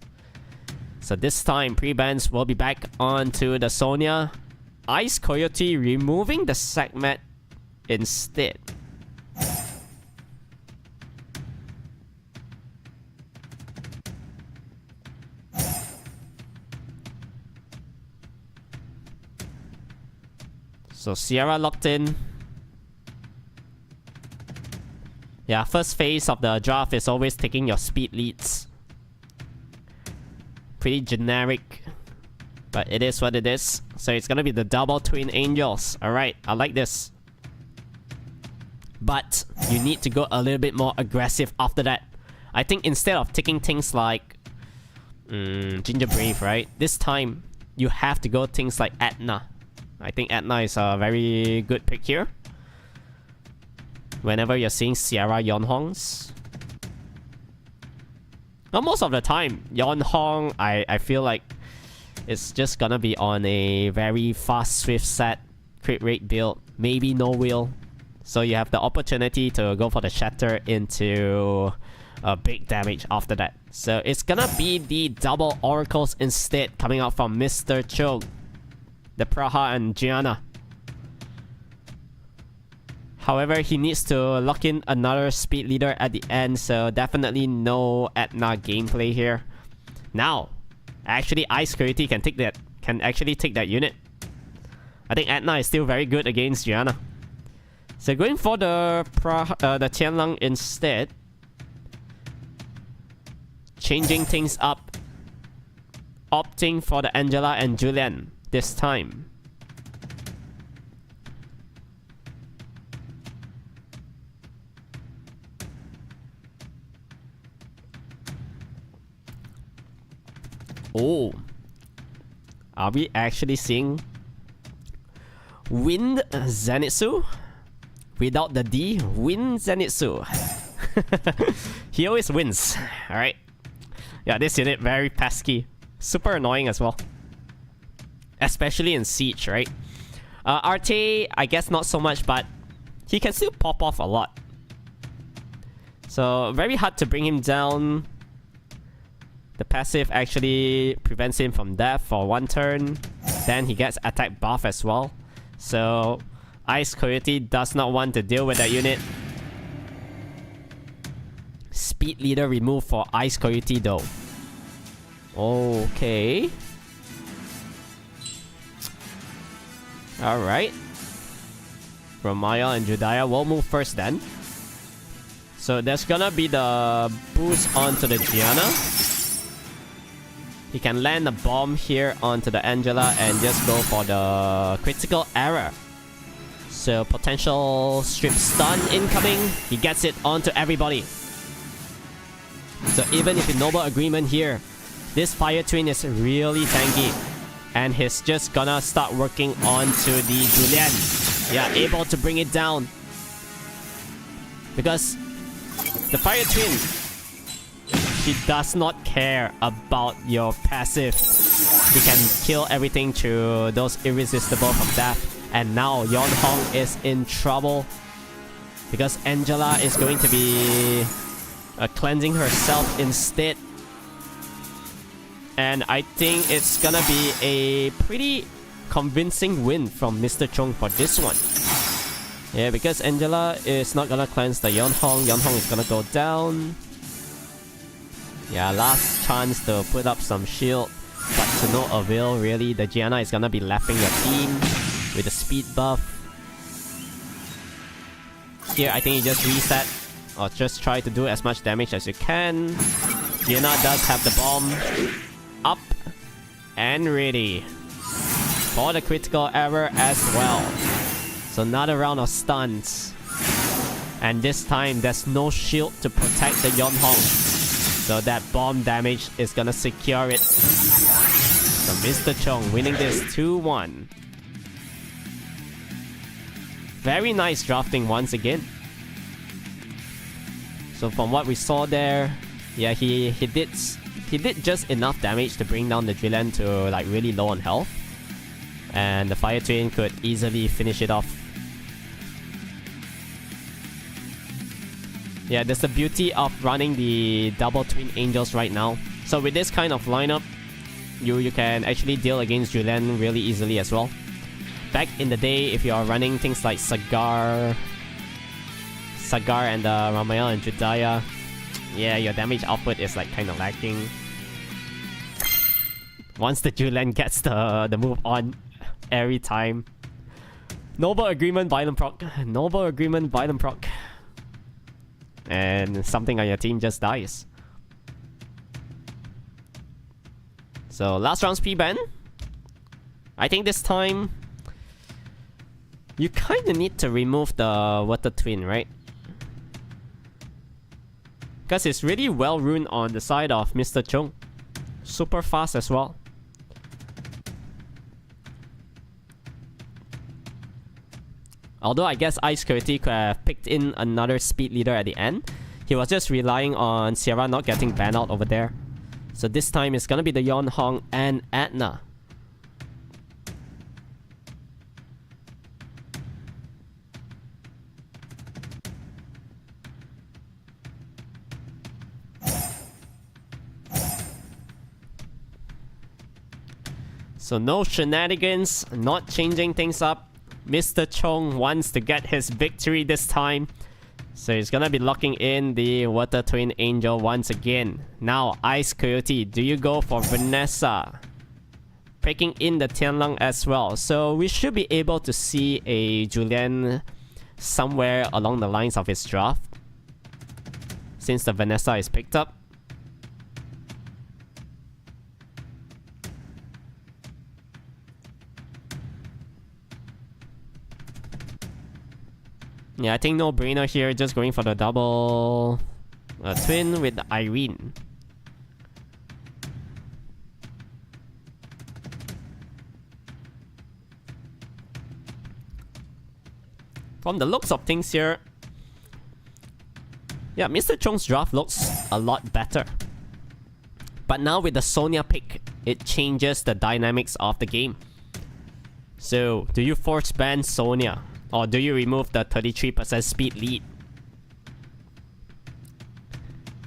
So this time, Prebans will be back onto the Sonya. Ice Coyote removing the Segment instead. So Sierra locked in. Yeah, first phase of the draft is always taking your speed leads. Pretty generic, but it is what it is. So it's gonna be the double Twin Angels. Alright, I like this. But you need to go a little bit more aggressive after that. I think instead of taking things like Ginger Brave, right? This time, you have to go things like Etna. I think Etna is a very good pick here. Whenever you're seeing Sierra Yonhongs. Now, most of the time, Yonhong, I feel like it's just gonna be on a very fast, swift set, crit rate build. Maybe no wheel. So you have the opportunity to go for the Shatter into big damage after that. So it's gonna be the double Oracles instead, coming out from Mr. Chong. The Praha and Gianna. However, he needs to lock in another speed leader at the end, so definitely no Etna gameplay here. Now, actually Ice Coyote can actually take that unit. I think Etna is still very good against Gianna. So going for the Tianlang instead. Changing things up. Opting for the Angela and Julian this time. Oh, are we actually seeing Wind Zenitsu? Without the D, Wind Zenitsu. He always wins. Alright. Yeah, this unit very pesky. Super annoying as well. Especially in Siege, right? Arte, I guess not so much, but he can still pop off a lot. So, very hard to bring him down. The passive actually prevents him from death for one turn. Then he gets attack buff as well. So, Ice Coyote does not want to deal with that unit. Speed leader removed for Ice Coyote though. Okay. Alright. Ramaya and Judaya will move first then. So there's gonna be the boost onto the Gianna. He can land a bomb here onto the Angela and just go for the critical error. So potential strip stun incoming. He gets it onto everybody. So even if in Noble Agreement here, this Fire Twin is really tanky. And he's just gonna start working onto the Julian. Yeah, able to bring it down. Because the Fire Twin, he does not care about your passive. He can kill everything through those irresistible from death. And now Yon Hong is in trouble because Angela is going to be cleansing herself instead. And I think it's gonna be a pretty convincing win from Mr. Chong for this one. Yeah, because Angela is not gonna cleanse the Yon Hong. Yon Hong is gonna go down. Yeah, last chance to put up some shield, but to no avail really. The Gianna is gonna be lapping your team with a speed buff. Here, I think you just reset or just try to do as much damage as you can. Gianna does have the bomb up and ready for the critical error as well. So another round of stuns. And this time, there's no shield to protect the Yon Hong. So that bomb damage is gonna secure it. So Mr. Chong winning this 2-1. Very nice drafting once again. So from what we saw there, yeah, he did just enough damage to bring down the Julian to like really low on health. And the Fire Twin could easily finish it off. Yeah, that's the beauty of running the double Twin Angels right now. So with this kind of lineup, you can actually deal against Julian really easily as well. Back in the day, if you are running things like Sagar and Ramael and Judaya, yeah, your damage output is like kind of lacking. Once the Julian gets the move on every time. Noble Agreement, Violent Proc. Noble Agreement, Violent Proc. And something on your team just dies. So last round's P-Ban. I think this time you kinda need to remove the Water Twin, right? Because it's really well ruined on the side of Mr. Chong. Super fast as well. Although I guess Ice Coyote could have picked in another speed leader at the end. He was just relying on Sierra not getting banned out over there. So this time it's gonna be the Yon Hong and Atna. So no shenanigans, not changing things up. Mr. Chong wants to get his victory this time. So he's gonna be locking in the Water Twin Angel once again. Now, Ice Coyote, do you go for Vanessa? Picking in the Tianlang as well. So we should be able to see a Julian somewhere along the lines of his draft, since the Vanessa is picked up. Yeah, I think no brainer here, just going for the double twin with the Irene. From the looks of things here, yeah, Mr. Chong's draft looks a lot better. But now with the Sonya pick, it changes the dynamics of the game. So, do you force ban Sonya? Or do you remove the 33% speed lead?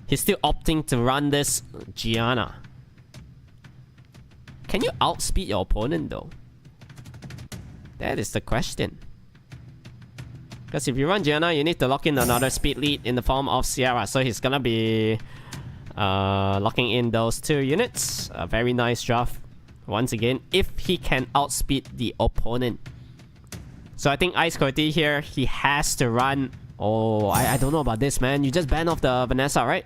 He's still opting to run this Gianna. Can you outspeed your opponent though? That is the question. Because if you run Gianna, you need to lock in another speed lead in the form of Sierra. So he's gonna be locking in those two units. A very nice draft. Once again, if he can outspeed the opponent. So I think Ice Coyote here, he has to run. Oh, I don't know about this, man. You just banned off the Vanessa, right?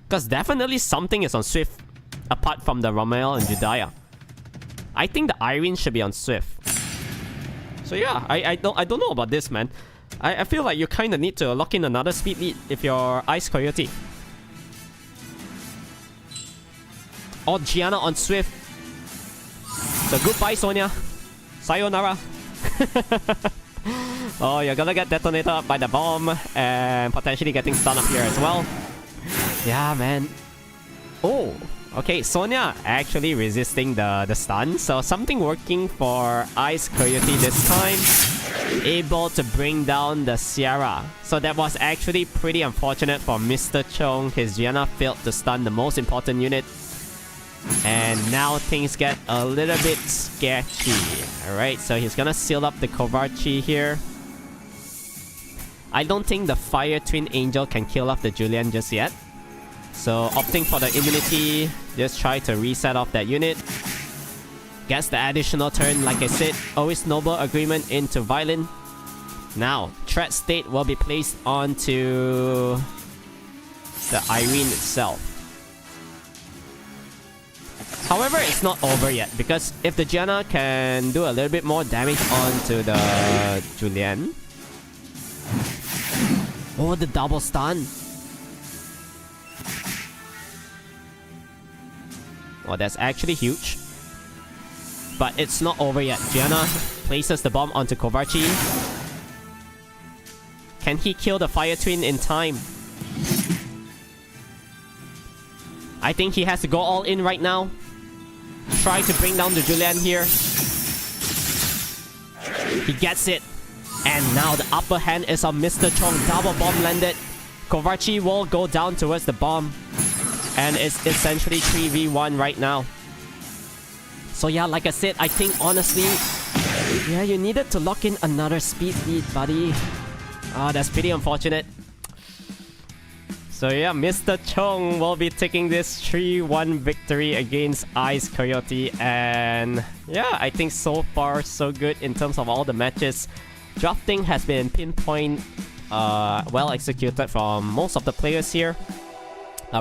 Because definitely something is on Swift, apart from the Romael and Judaya. I think the Irene should be on Swift. So yeah, I don't know about this, man. I feel like you kind of need to lock in another speed lead if you're Ice Coyote. Or Gianna on Swift. So goodbye, Sonya. Sayonara. Oh, you're gonna get detonated by the bomb and potentially getting stunned up here as well. Yeah, man. Oh, okay. Sonya actually resisting the stun. So something working for Ice Coyote this time. Able to bring down the Sierra. So that was actually pretty unfortunate for Mr. Chong. His Gianna failed to stun the most important unit. And now things get a little bit sketchy. Alright, so he's gonna seal up the Kovarchi here. I don't think the Fire Twin Angel can kill off the Julian just yet. So opting for the immunity, just try to reset off that unit. Gets the additional turn, like I said, always noble agreement into Violin. Now, threat state will be placed onto the Irene itself. However, it's not over yet, because if the Gianna can do a little bit more damage onto the Julian. Oh, the double stun. Oh, that's actually huge. But it's not over yet. Gianna places the bomb onto Kovarchi. Can he kill the Fire Twin in time? I think he has to go all in right now. Try to bring down the Julian here. He gets it. And now the upper hand is on Mr. Chong. Double bomb landed. Kovarchi will go down towards the bomb. And it's essentially 3v1 right now. So yeah, like I said, I think honestly, yeah, you needed to lock in another speed lead, buddy. That's pretty unfortunate. So yeah, Mr. Chong will be taking this 3-1 victory against Ice Coyote. And yeah, I think so far so good in terms of all the matches. Drafting has been pinpoint, well executed from most of the players here.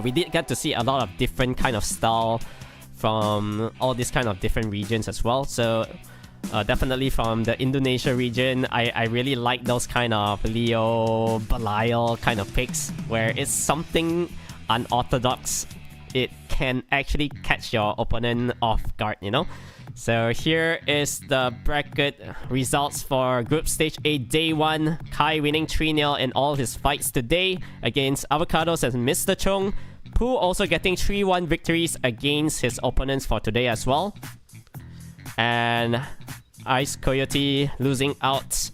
We did get to see a lot of different kind of style from all these kind of different regions as well. So definitely from the Indonesia region, I really like those kind of Leo, Belial kind of picks where it's something unorthodox. It can actually catch your opponent off guard, you know? So here is the bracket results for Group Stage A Day 1. Kai winning 3-0 in all his fights today against Avocadoz and Mr. Chong. Pooh also getting 3-1 victories against his opponents for today as well. And Ice Coyote losing out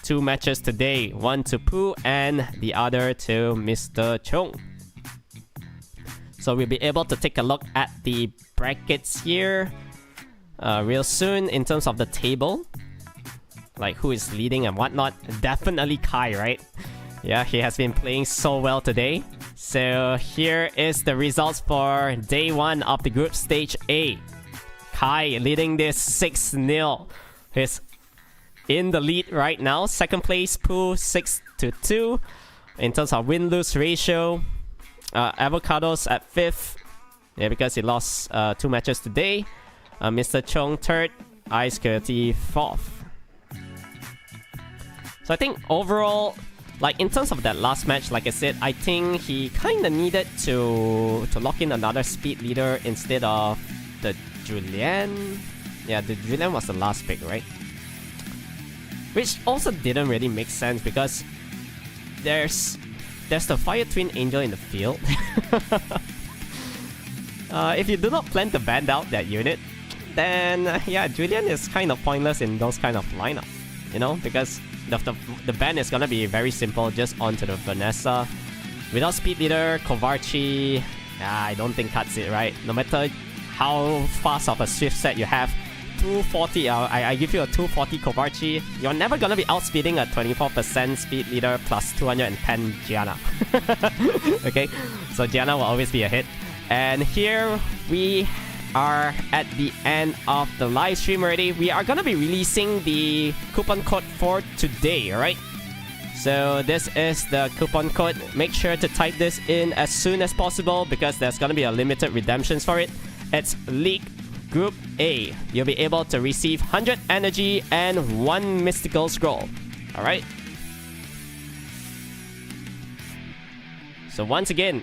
2 matches today. One to Pooh and the other to Mr. Chong. So we'll be able to take a look at the brackets here real soon in terms of the table. Like who is leading and whatnot. Definitely Kai, right? Yeah, he has been playing so well today. So here is the results for Day 1 of the Group Stage A. Kai leading this 6-0. He's in the lead right now. Second place, Pooh 6-2. In terms of win-lose ratio, Avocadoz at 5th. Yeah, because he lost 2 matches today. Mr. Chong 3rd. Ice Coyote 4th. So I think overall, like in terms of that last match, like I said, I think he kind of needed to lock in another speed leader instead of the Julian. Yeah, the Julian was the last pick, right? Which also didn't really make sense because there's the Fire Twin Angel in the field. If you do not plan to ban out that unit, then yeah, Julian is kind of pointless in those kind of lineup, you know, because the ban is gonna be very simple, just onto the Vanessa. Without speed leader, Kovarchi, I don't think cuts it, right? No matter how fast of a swift set you have, 240, I give you a 240 Kovarchi, you're never gonna be outspeeding a 24% speed leader plus 210 Gianna. Okay, so Gianna will always be a hit. And here we are at the end of the live stream already. We are gonna be releasing the coupon code for today, alright? So this is the coupon code. Make sure to type this in as soon as possible because there's gonna be a limited redemptions for it. It's League Group A. You'll be able to receive 100 energy and 1 mystical scroll. Alright? So once again,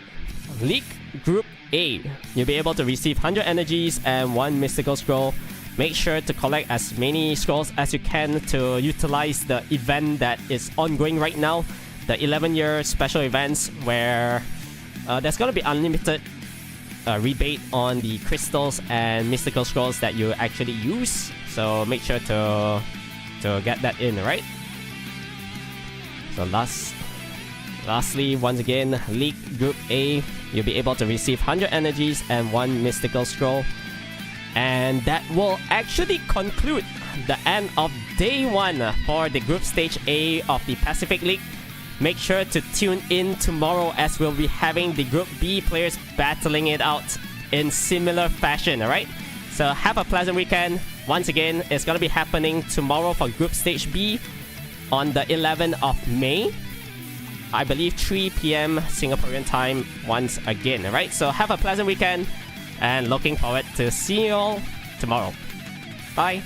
League Group A. You'll be able to receive 100 energies and 1 mystical scroll. Make sure to collect as many scrolls as you can to utilize the event that is ongoing right now. The 11-year special events where there's gonna be unlimited rebate on the crystals and mystical scrolls that you actually use. So make sure to get that in, right? So lastly, once again, League Group A, you'll be able to receive 100 energies and 1 mystical scroll. And that will actually conclude the end of day 1 for the Group Stage A of the Pacific League. Make sure to tune in tomorrow as we'll be having the Group B players battling it out in similar fashion, alright? So have a pleasant weekend. Once again, it's gonna be happening tomorrow for Group Stage B on the 11th of May. I believe 3 p.m. Singaporean time once again, alright? So have a pleasant weekend and looking forward to seeing you all tomorrow. Bye!